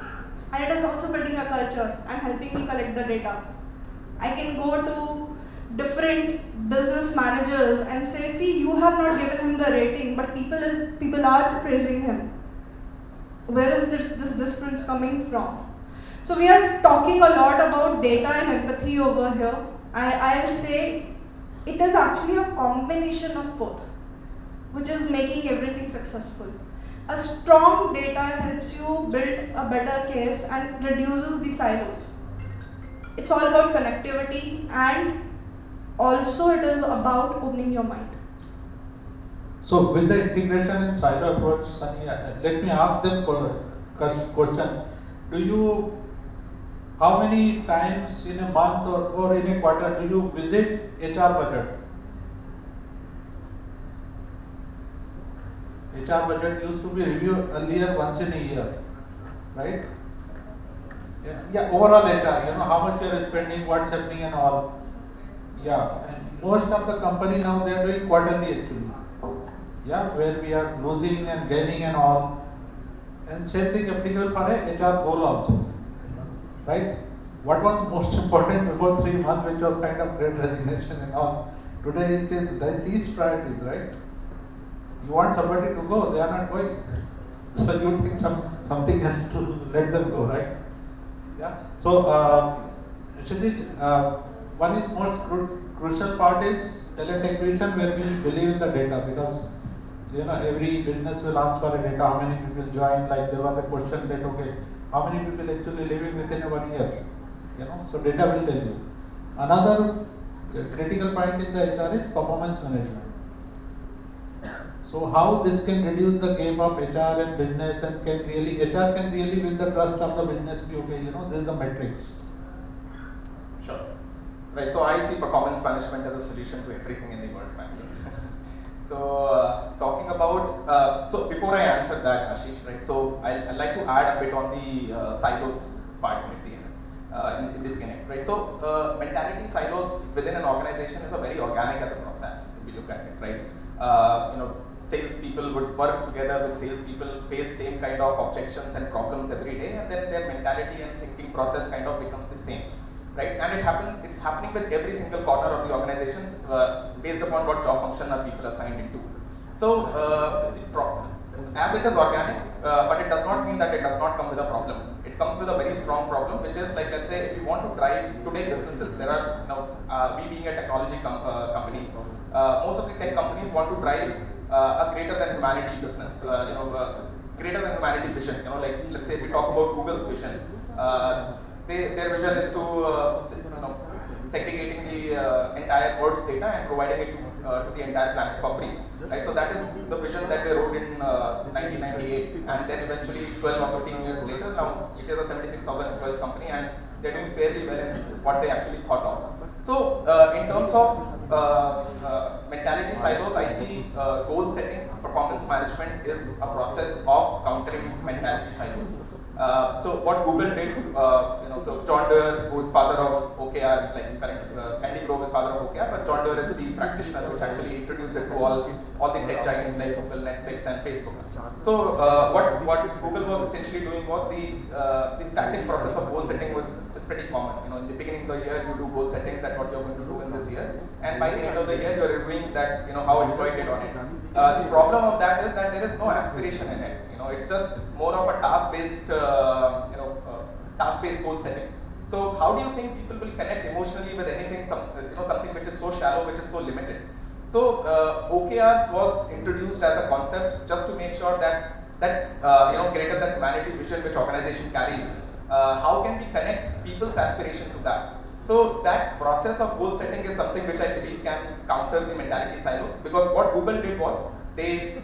And it is also building a culture and helping me collect the data. I can go to different business managers and say, see, you have not given him the rating, but people are praising him. Where is this difference coming from? So we are talking a lot about data and empathy over here. I'll say it is actually a combination of both, which is making everything successful. A strong data helps you build a better case and reduces the silos. It's all about connectivity, and also it is about opening your mind. So with the integration and silo approach, Sunny, let me ask them question. How many times in a month or in a quarter do you visit HR budget? HR budget used to be reviewed earlier once in a year, right? Yeah, overall HR, how much you are spending, what's happening and all. Yeah, and most of the company now they are doing quarterly actually. Yeah, where we are losing and gaining and all. And same thing applicable for a HR goal also, right? what was most important before 3 months, which was kind of great resignation and all, today it is the least priorities, right? You want somebody to go, they are not going. So you think something else to let them go, right? Yeah. So, Kshitij, one is most crucial part is talent acquisition, where we believe in the data, because every business will ask for a data, how many people join, like there was a question that, okay, how many people actually living within 1 year? So data will tell you. Another critical point in the HR is performance management. So how this can reduce the gap of HR and business, and HR can really win the trust of the business, okay, this is the metrics. Sure. Right, so I see performance management as a solution to everything in the world, frankly. So talking about, so before I answer that, Ashish, right, so I'd like to add a bit on the silos part at the end, in the beginning, right. So mentality silos within an organization is a very organic as a process, if we look at it, right. Salespeople would work together with salespeople, face same kind of objections and problems every day, and then their mentality and thinking process kind of becomes the same, right? And it's happening with every single corner of the organization based upon what job function are people assigned into. So, as it is organic, but it does not mean that it does not come with a problem. It comes with a very strong problem, which is like, let's say, if you want to drive today businesses, there are, we being a technology company, most of the tech companies want to drive a greater than humanity business, greater than humanity vision. Like let's say we talk about Google's vision. Their vision is to segregating the entire world's data and providing it to the entire planet for free. Right? So that is the vision that they wrote in 1998, and then eventually 12 or 15 years later, now it is a 76,000 employees company, and they're doing fairly well in what they actually thought of. So in terms of mentality silos, I see goal setting, performance management is a process of countering mentality silos. So what Google did, so John Doerr, who is father of OKR, like Andy Grove is father of OKR, but John Doerr is the practitioner which actually introduced it to all the tech giants like Google, Netflix, and Facebook. So what Google was essentially doing was the static process of goal setting is pretty common. In the beginning of the year, you do goal settings, that's what you're going to do in this year, and by the end of the year, you're reviewing that how employee did on it. The problem of that is that there is no aspiration in it. It's just more of a task-based, task-based goal setting. So how do you think people will connect emotionally with anything, something which is so shallow, which is so limited? So OKRs was introduced as a concept just to make sure that greater than humanity vision which organization carries, how can we connect people's aspiration to that? So that process of goal setting is something which I believe can counter the mentality silos, because what Google did was they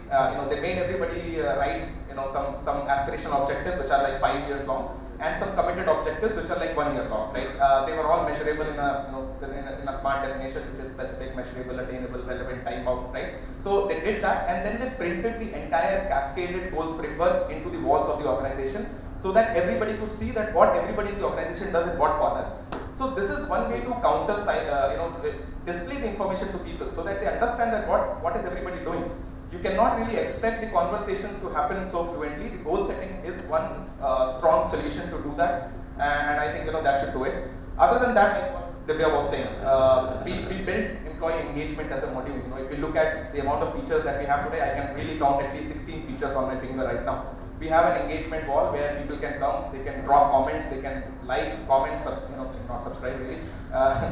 made everybody write some aspirational objectives which are like 5 years long, and some committed objectives which are like 1 year long, right? They were all measurable in a smart definition, which is specific, measurable, attainable, relevant, time bound, right? So they did that, and then they printed the entire cascaded goals framework into the walls of the organization, so that everybody could see that what everybody in the organization does in what corner. So this is one way to counter, display the information to people so that they understand that what is everybody doing. You cannot really expect the conversations to happen so fluently. The goal setting is one strong solution to do that, and I think that should do it. Other than that, like what Divya was saying, we built employee engagement as a module. If you look at the amount of features that we have today, I can really count at least 16 features on my finger right now. We have an engagement wall where people can come, they can drop comments, they can like, comment, not subscribe really,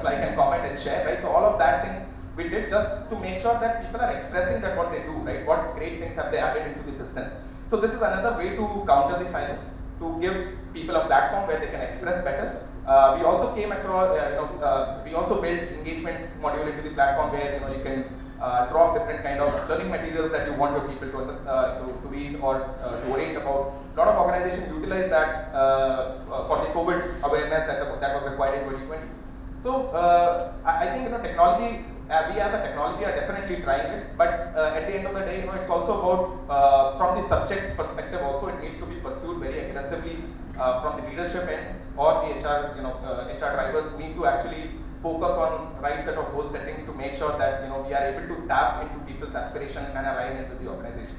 like and comment and share, right? So all of that things we did just to make sure that people are expressing that what they do, right? What great things have they added into the business. So this is another way to counter the silence, to give people a platform where they can express better. We also came across, we also built engagement module into the platform where you can drop different kind of learning materials that you want your people to understand, to read or to orient about. A lot of organizations utilize that for the COVID awareness that was required in 2020. So I think technology, we as a technology are definitely trying it, but at the end of the day, it's also about from the subject perspective also, it needs to be pursued very aggressively from the leadership end, or the HR drivers need to actually focus on right set of goal settings to make sure that we are able to tap into people's aspiration and align it with the organization.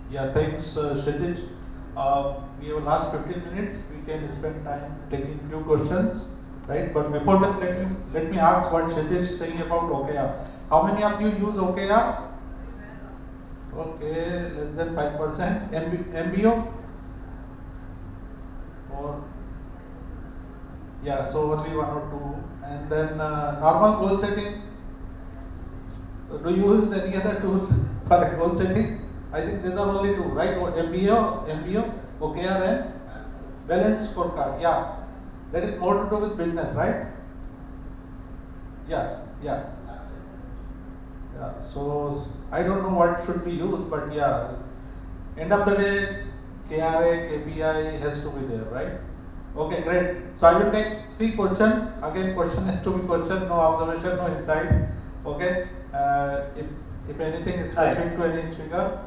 Yeah, thanks, Kshitij. We have last 15 minutes. We can spend time taking few questions, right? But before that, let me ask what Shitesh is saying about OKR. How many of you use OKR? Okay, less than 5%. MBO? Or yeah, so only one or two. And then normal goal setting. So do you use any other tool for a goal setting? I think these are only two, right? MBO, OKR, and balance scorecard. Yeah, that is more to do with business, right? Yeah. So I don't know what should be used, but yeah, end of the day, KRA, KPI has to be there, right? Okay, great. So I will take 3 questions. Again, question has to be question, no observation, no insight. Okay. If anything is specific to any speaker.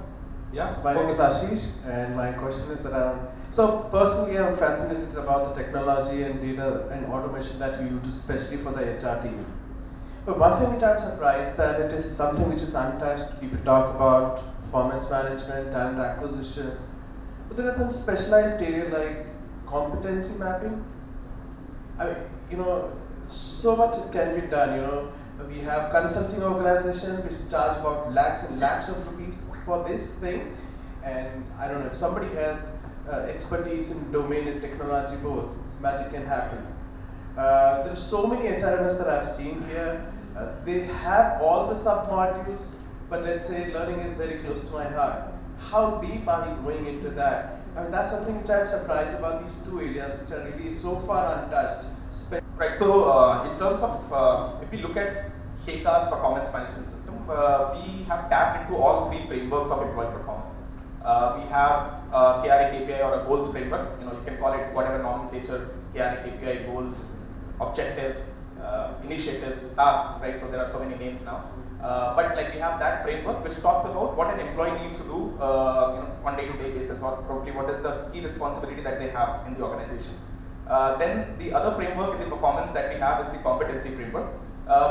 Yeah. So my name is Ashish, and my question is around. So personally, I'm fascinated about the technology and data and automation that we use, especially for the HR team. But one thing which I'm surprised that it is something which is untouched. People talk about performance management, talent acquisition, but there is some specialized area like competency mapping. I mean, so much it can be done. We have consulting organization which charge about lakhs and lakhs of rupees for this thing, and I don't know if somebody has expertise in domain and technology both, magic can happen. There's so many HRMS that I've seen here. They have all the sub-modules, but let's say learning is very close to my heart. How deep are we going into that? I mean, that's something which I'm surprised about these two areas, which are really so far untouched. Right, so in terms of, if we look at Keka's performance management system, we have tapped into all 3 frameworks of employee performance. We have KRA, KPI or a goals framework. You can call it whatever nomenclature, KRA, KPI, goals, objectives, initiatives, tasks, right? So there are so many names now. But like we have that framework which talks about what an employee needs to do on day-to-day basis, or probably what is the key responsibility that they have in the organization. Then the other framework in the performance that we have is the competency framework,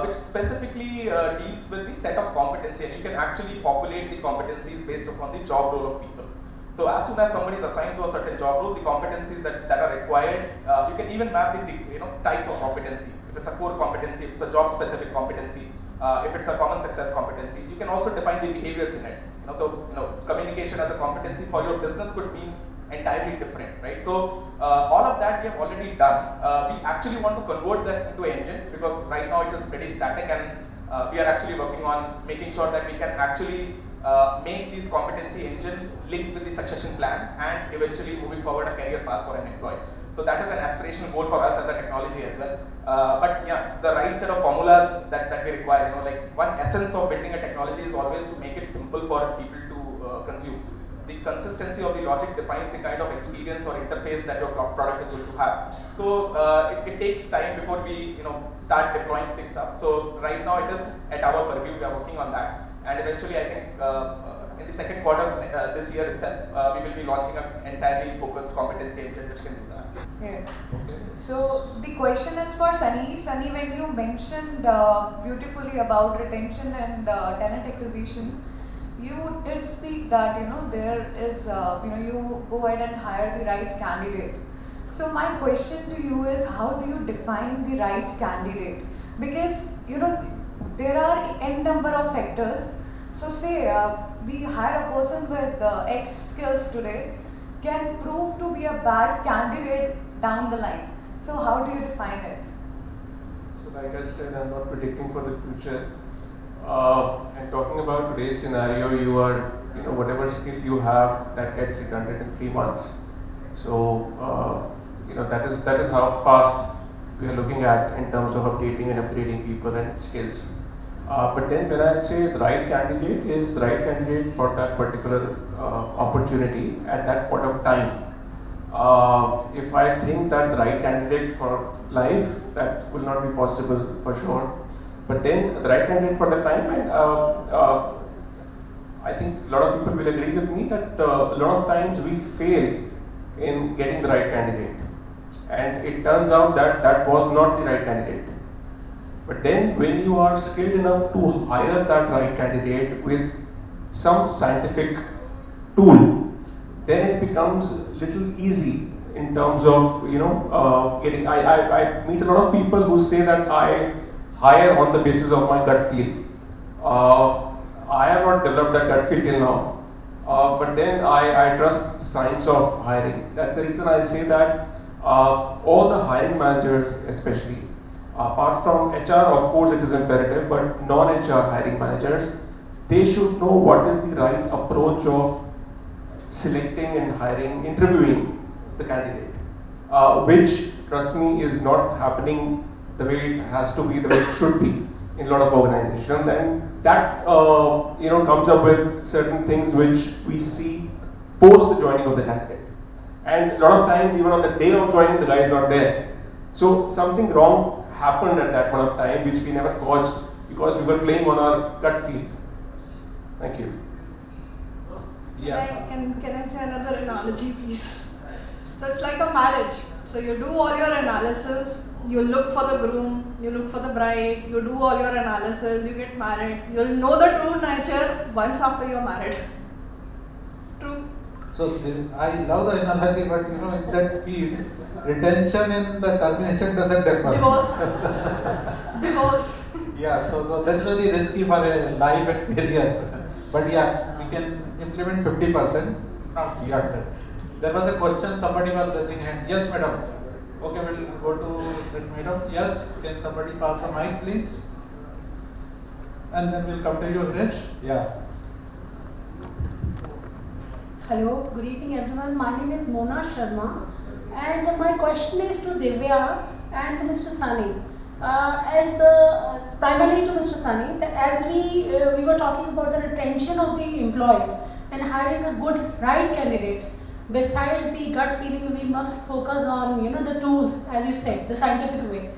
which specifically deals with the set of competency, and you can actually populate the competencies based upon the job role of people. So as soon as somebody is assigned to a certain job role, the competencies that are required, you can even map the type of competency. If it's a core competency, if it's a job specific competency, if it's a common success competency, you can also define the behaviors in it. Communication as a competency for your business could mean entirely different, right? So all of that we have already done. We actually want to convert that into an engine, because right now it is pretty static, and we are actually working on making sure that we can actually make this competency engine linked with the succession plan and eventually moving forward a career path for an employee. So that is an aspirational goal for us as a technology as well. But yeah, the right set of formula that we require, like one essence of building a technology is always to make it simple for people to consume. The consistency of the logic defines the kind of experience or interface that your product is going to have. So it takes time before we start deploying things up. So right now it is at our purview, we are working on that. And eventually I think in the second quarter this year itself, we will be launching an entirely focused competency engine which can do that. Yeah. Okay. So the question is for Sunny. Sunny, when you mentioned beautifully about retention and talent acquisition, you did speak that there is you go ahead and hire the right candidate. So my question to you is, how do you define the right candidate? Because there are n number of factors. So say we hire a person with X skills today, can prove to be a bad candidate down the line. So how do you define it? So like I said, I'm not predicting for the future. And talking about today's scenario, you are, whatever skill you have, that gets redundant in 3 months. So, that is how fast we are looking at in terms of updating and upgrading people and skills. But then when I say the right candidate is the right candidate for that particular opportunity at that point of time. If I think that the right candidate for life, that will not be possible for sure. But then the right candidate for the time, and I think a lot of people will agree with me that a lot of times we fail in getting the right candidate. And it turns out that that was not the right candidate. But then when you are skilled enough to hire that right candidate with some scientific tool, then it becomes little easy in terms of, getting, I meet a lot of people who say that I hire on the basis of my gut feel. I have not developed that gut feel till now, but then I trust the science of hiring. That's the reason I say that all the hiring managers especially, apart from HR, of course it is imperative, but non-HR hiring managers, they should know what is the right approach of selecting and hiring, interviewing the candidate, which, trust me, is not happening the way it has to be, the way it should be in a lot of organizations. And that comes up with certain things which we see post the joining of the candidate. And a lot of times, even on the day of joining, the guy is not there. So something wrong happened at that point of time, which we never caused because we were playing on our gut feel. Thank you. Yeah. Can I say another analogy, please? So it's like a marriage. So you do all your analysis, you look for the groom, you look for the bride, you do all your analysis, you get married. You'll know the true nature once after you're married. True. So I love the analogy, but in that field, retention and the termination doesn't differ. Divorce. Yeah, so that's very risky for a life and career. But yeah, we can implement 50%. Yeah. There was a question, somebody was raising hand. Yes, madam. Okay, we'll go to that madam. Yes, can somebody pass the mic, please? And then we'll come to you, Rich. Yeah. Hello, good evening everyone. My name is Mona Sharma and my question is to Divya and to Mr. Sunny. Primarily to Mr. Sunny, that as we were talking about the retention of the employees and hiring a good right candidate, besides the gut feeling, we must focus on the tools, as you said, the scientific way.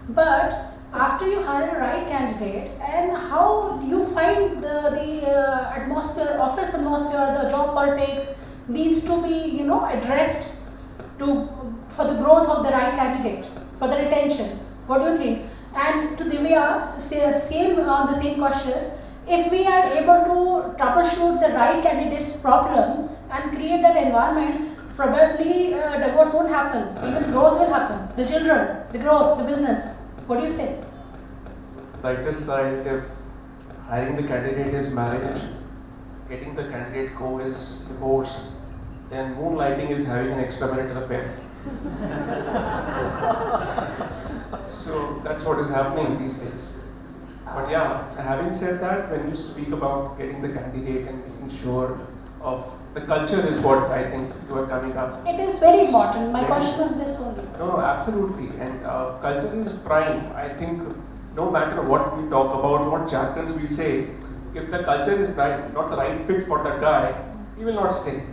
But after you hire a right candidate, and how do you find the atmosphere, office atmosphere, the job politics needs to be addressed for the growth of the right candidate, for the retention. What do you think? And to Divya, same on the same questions. If we are able to troubleshoot the right candidate's problem and create that environment, probably divorce won't happen. Even growth will happen. The children, the growth, the business. What do you say? Lighter side, if hiring the candidate is marriage, getting the candidate go is divorce, then moonlighting is having an extramarital affair. So that's what is happening these days. But yeah, having said that, when you speak about getting the candidate and making sure of the culture is what I think you are coming up. It is very important. My question was this only. No, absolutely. And culture is prime. I think no matter what we talk about, what jargons we say, if the culture is not the right fit for that guy, he will not stay.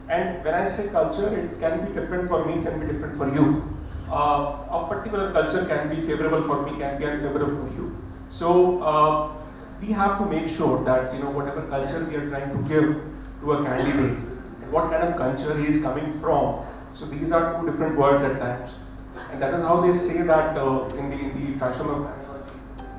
And when I say culture, it can be different for me, can be different for you. A particular culture can be favorable for me, can be unfavorable for you. So we have to make sure that whatever culture we are trying to give to a candidate and what kind of culture he is coming from. So these are two different words at times. And that is how they say that in the fashion of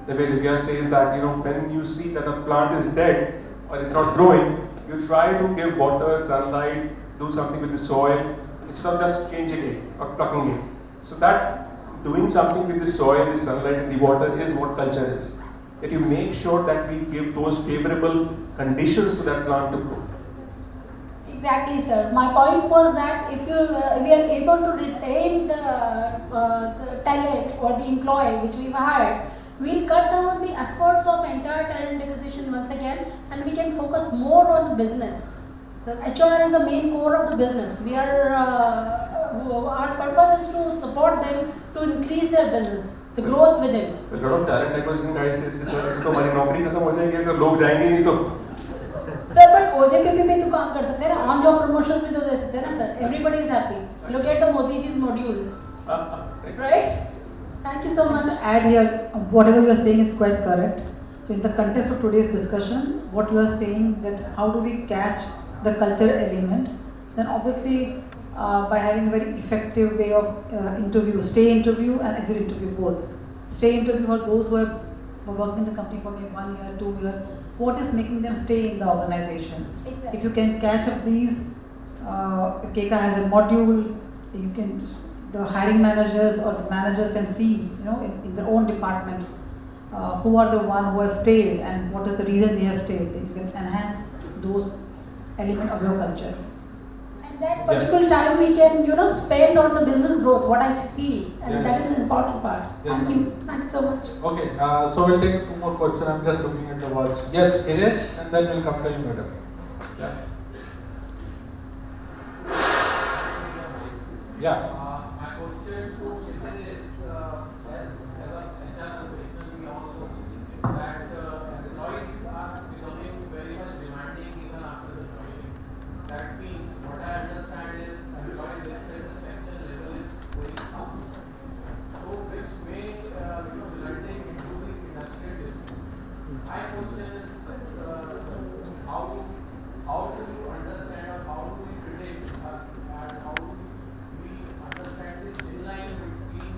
the way Divya says that when you see that a plant is dead or is not growing, you try to give water, sunlight, do something with the soil instead of just changing it or plucking it. So that doing something with the soil, the sunlight and the water is what culture is. That you make sure that we give those favorable conditions to that plant to grow. Exactly, sir. My point was that if we are able to retain the talent or the employee which we've hired, we'll cut down the efforts of entire talent acquisition once again, and we can focus more on the business. The HR is the main core of the business. Our purpose is to support them to increase their business, the growth within. A lot of talent acquisition guys says, "Sir, तो हमारी नौकरी खत्म हो जाएगी अगर लोग जाएंगे नहीं तो." Sir, but OJP में भी तो काम कर सकते हैं ना, on job promotions भी तो दे सकते हैं ना sir. Everybody is happy. Look at the Modi ji's module, right? Thank you so much. Add here, whatever you are saying is quite correct. So in the context of today's discussion, what you are saying that how do we catch the cultural element, then obviously by having a very effective way of interview, stay interview and exit interview both. Stay interview for those who have worked in the company for maybe 1 year, 2 years, what is making them stay in the organization. Exactly. If you can catch up these if Keka has a module, you can, the hiring managers or the managers can see, in their own department, who are the one who have stayed and what is the reason they have stayed. You can enhance those elements of your culture. And that particular time we can, spend on the business growth, what I feel, and that is an important part. Yes. Thank you. Thanks so much. Okay, so we'll take 2 more questions. I'm just looking at the watch. Yes, Hiresh, and then we'll come to you, madam. Yeah. Yeah. My question to Shivan is, as a HR professional, we all know that employees are becoming very much demanding even after the joining. That means, what I understand is, employee dissatisfaction level is going up. So, which may, resulting into the industrial dispute. My question is, how do you understand or how do we predict and how do we understand this inline between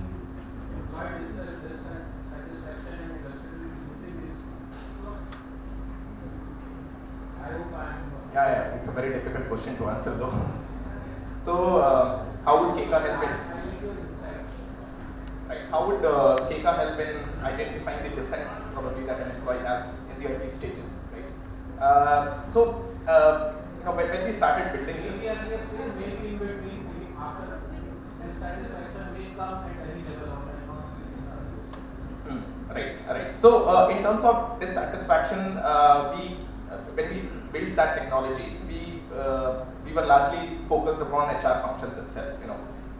employee dissatisfaction and industrial dispute? I hope I am. Yeah, it's a very difficult question to answer though. So, how would Keka help in? Right, how would Keka help in identifying the dissent probably that an employee has in the early stages, right? When we started building this, Maybe in between after dissatisfaction may come at any level of Right. So, in terms of dissatisfaction, when we built that technology, we were largely focused upon HR functions itself.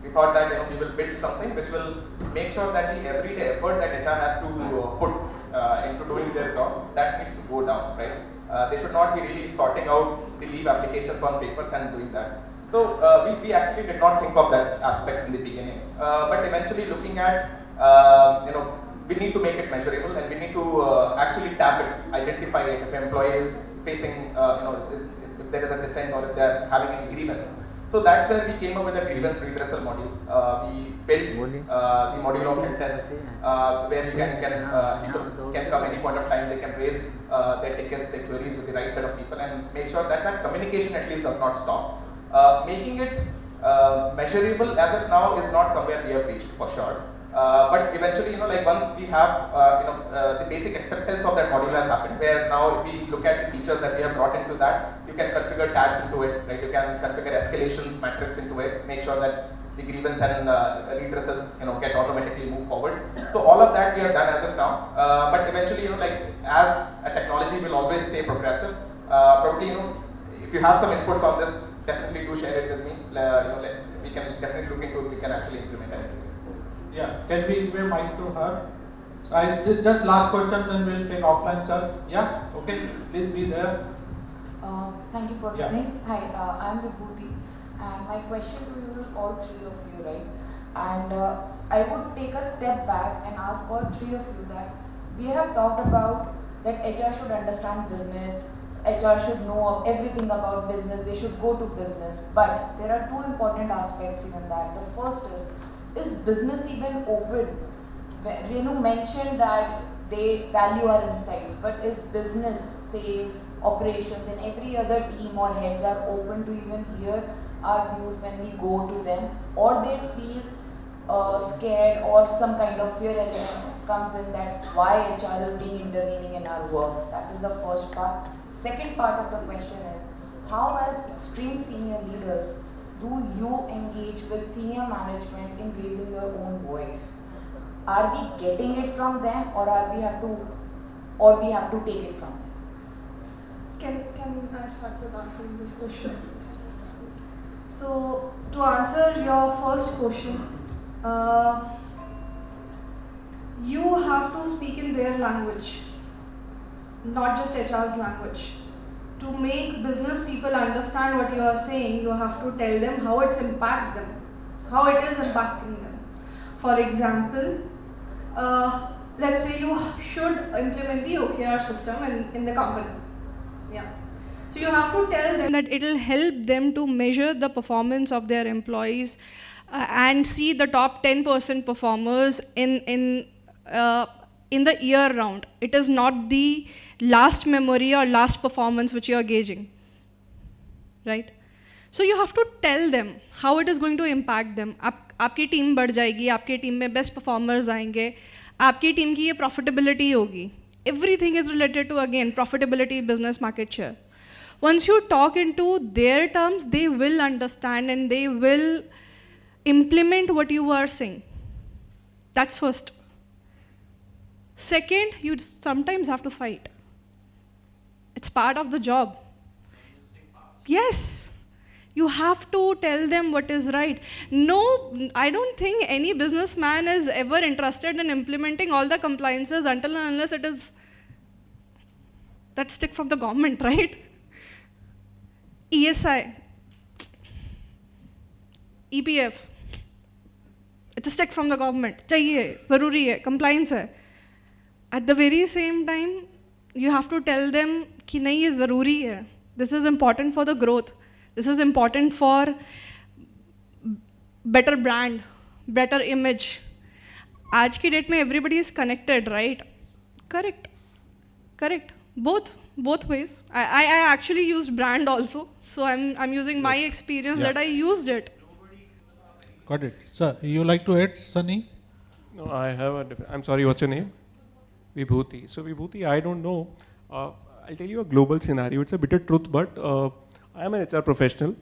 We thought that we will build something which will make sure that the everyday effort that HR has to put into doing their jobs, that needs to go down, right? They should not be really sorting out the leave applications on papers and doing that. So we actually did not think of that aspect in the beginning, but eventually looking at we need to make it measurable and we need to actually tap it, identify it if an employee is facing if there is a dissent or if they are having any grievance. So that's where we came up with a grievance redressal module. We built the module of help desk where people can come any point of time, they can raise their tickets, their queries with the right set of people and make sure that communication at least does not stop. Making it measurable as of now is not somewhere we have reached for sure. But eventually, once we have, the basic acceptance of that module has happened, where now if we look at the features that we have brought into that, you can configure tags into it, right? You can configure escalations matrix into it, make sure that the grievance and redressals, get automatically moved forward. So all of that we have done as of now. But eventually, as a technology will always stay progressive, probably, if you have some inputs on this, definitely do share it with me. We can definitely look into it, we can actually implement it. Yeah, can we give a mic to her? So I just last question, then we'll take offline, sir. Yeah, okay, please be there. Thank you for coming. Hi, I'm Vibhuti, and my question to you is all three of you, right? And I would take a step back and ask all three of you that we have talked about that HR should understand business, HR should know everything about business, they should go to business. But there are two important aspects even that. The first is business even open? Renu mentioned that they value our insights, but is business, sales, operations and every other team or heads are open to even hear our views when we go to them, or they feel scared or some kind of fear element comes in that why HR is being intervening in our work? That is the first part. Second part of the question is, how as extreme senior leaders do you engage with senior management in raising your own voice? Are we getting it from them, or we have to take it from them? Can I start with answering this question? So, to answer your first question, you have to speak in their language, not just HR's language. To make business people understand what you are saying, you have to tell them how it's impacting them, how it is impacting them. For example, let's say you should implement the OKR system in the company. Yeah. So you have to tell them that it will help them to measure the performance of their employees and see the top 10% performers in the year round. It is not the last memory or last performance which you are gauging, right? So you have to tell them how it is going to impact them. आपकी team बढ़ जाएगी, आपकी team में best performers आएंगे, आपकी team की ये profitability होगी. Everything is related to, again, profitability, business, market share. Once you talk into their terms, they will understand and they will implement what you are saying. That's first. Second, you sometimes have to fight. It's part of the job. Yes. You have to tell them what is right. No, I don't think any businessman is ever interested in implementing all the compliances until and unless it is that stick from the government, right? ESI, EPF, it's a stick from the government. Chahiye, zaruri hai, compliance hai. At the very same time, you have to tell them कि नहीं ये ज़रूरी है. This is important for the growth. This is important for better brand, better image. आज की date में everybody is connected, right? Correct. Both ways. I actually used brand also, so I'm using my experience that I used it. Got it. Sir, you like to add, Sunny? No, I have a different. I'm sorry, what's your name? Vibhuti. So Vibhuti, I don't know. I'll tell you a global scenario. It's a bitter truth, but I am an HR professional,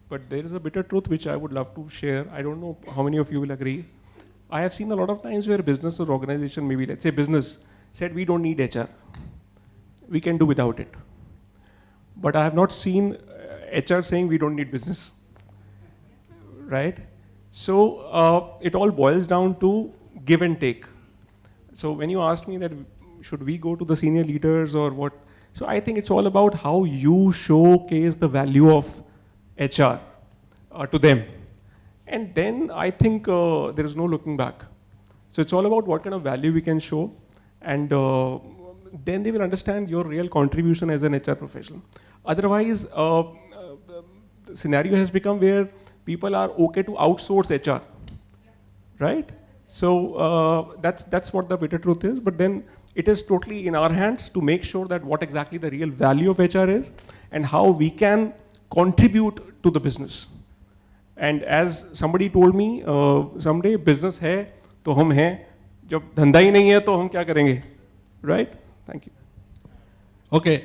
but there is a bitter truth which I would love to share. I don't know how many of you will agree. I have seen a lot of times where business or organization, maybe let's say business, said we don't need HR. We can do without it. But I have not seen HR saying we don't need business, right? So it all boils down to give and take. So when you asked me that should we go to the senior leaders or what, so I think it's all about how you showcase the value of HR to them. And then I think there is no looking back. So it's all about what kind of value we can show, and then they will understand your real contribution as an HR professional. Otherwise, the scenario has become where people are okay to outsource HR, right? So that's what the bitter truth is. But then it is totally in our hands to make sure that what exactly the real value of HR is and how we can contribute to the business. And as somebody told me, someday business है तो हम हैं, जब धंधा ही नहीं है तो हम क्या करेंगे, right? Thank you. Okay,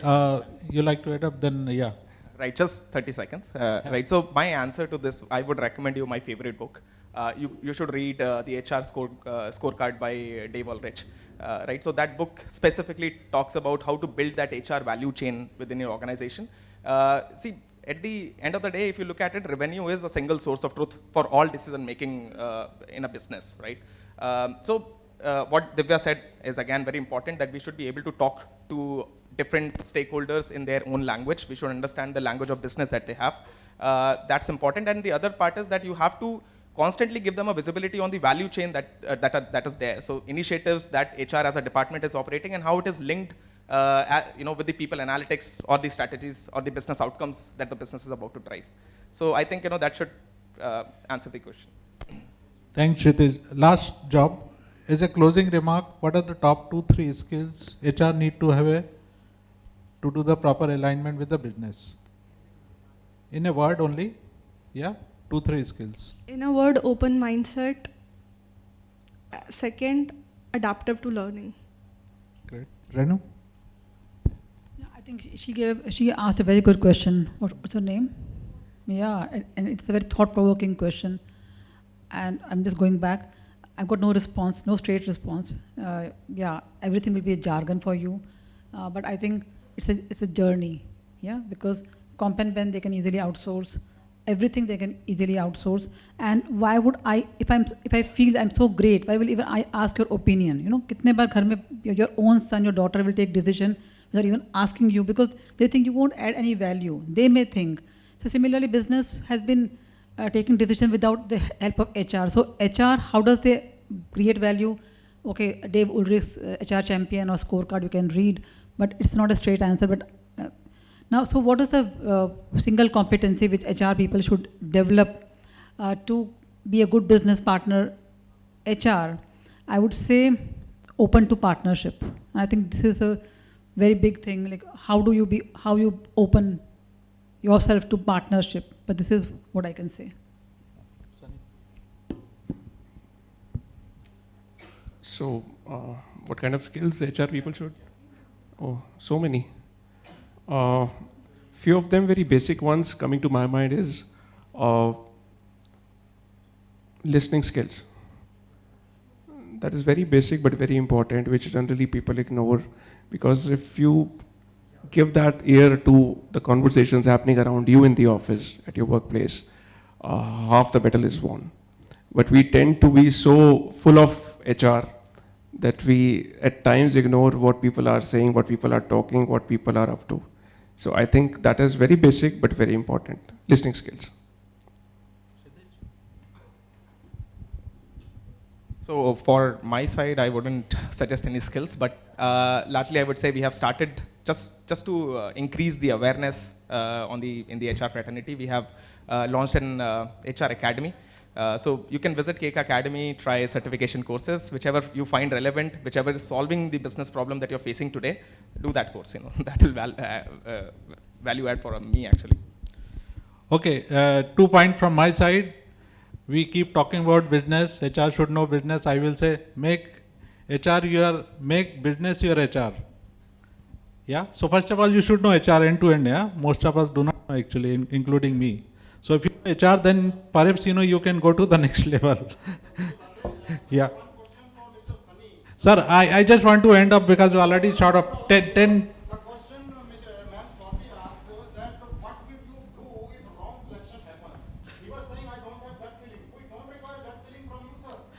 you like to add up, then yeah. Right, just 30 seconds. Right, so my answer to this, I would recommend you my favorite book. You should read the HR scorecard by Dave Ulrich. Right, so that book specifically talks about how to build that HR value chain within your organization. See, at the end of the day, if you look at it, revenue is a single source of truth for all decision making in a business, right? What Divya said is again very important, that we should be able to talk to different stakeholders in their own language. We should understand the language of business that they have. That's important. And the other part is that you have to constantly give them a visibility on the value chain that is there. So initiatives that HR as a department is operating and how it is linked with the people analytics or the strategies or the business outcomes that the business is about to drive. So I think that should answer the question. Thanks, Kshitij. Last job. As a closing remark, what are the top 2-3 skills HR need to have to do the proper alignment with the business? In a word only, yeah, 2-3 skills. In a word, open mindset. Second, adaptive to learning. Great. Renu? I think she asked a very good question. What's her name? Yeah, and it's a very thought-provoking question. And I'm just going back. I've got no response, no straight response. Yeah, everything will be a jargon for you. But I think it's a journey, yeah, because comp and ben they can easily outsource. Everything they can easily outsource. And why would I, if I feel I'm so great, why will even I ask your opinion? Kitne baar ghar mein your own son, your daughter will take decision without even asking you, because they think you won't add any value. They may think. So similarly, business has been taking decision without the help of HR. So HR, how does they create value? Okay, Dave Ulrich's HR champion or scorecard you can read, but it's not a straight answer. But now, so what is the single competency which HR people should develop to be a good business partner? HR, I would say open to partnership. And I think this is a very big thing. Like how you open yourself to partnership? But this is what I can say. So, what kind of skills HR people should? Oh, so many. Few of them very basic ones coming to my mind is listening skills. That is very basic but very important, which generally people ignore, because if you give that ear to the conversations happening around you in the office, at your workplace, half the battle is won. But we tend to be so full of HR that we at times ignore what people are saying, what people are talking, what people are up to. So I think that is very basic but very important, listening skills. So for my side, I wouldn't suggest any skills, but largely I would say we have started just to increase the awareness in the HR fraternity. We have launched an HR academy. So you can visit Keka Academy, try certification courses, whichever you find relevant, whichever is solving the business problem that you're facing today, do that course. That will value add for me actually. Okay, 2 points from my side. We keep talking about business. HR should know business. I will say make business your HR. Yeah. So first of all, you should know HR end to end. Yeah. Most of us do not know actually, including me. So if you know HR, then perhaps you can go to the next level. Yeah. Sir, I just want to end up because we already short of 10.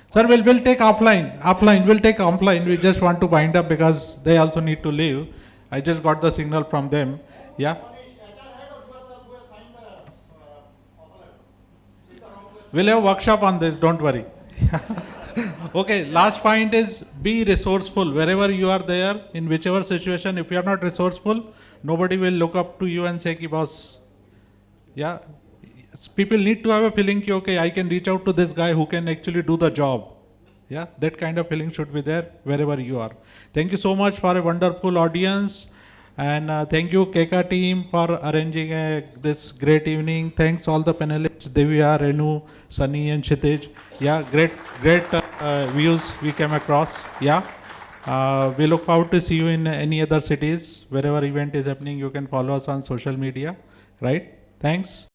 Sir, we'll take offline. We'll take offline. We just want to wind up because they also need to leave. I just got the signal from them. Yeah. We'll have a workshop on this, don't worry. Okay, last point is be resourceful. Wherever you are there, in whichever situation, if you are not resourceful, nobody will look up to you and say, ki boss, yeah. People need to have a feeling, ki, okay, I can reach out to this guy who can actually do the job. Yeah, that kind of feeling should be there wherever you are. Thank you so much for a wonderful audience. And thank you Keka team for arranging this great evening. Thanks all the panelists, Divya, Renu, Sunny and Kshitij. Yeah, great views we came across. Yeah, we look forward to see you in any other cities. Wherever event is happening, you can follow us on social media, right? Thanks.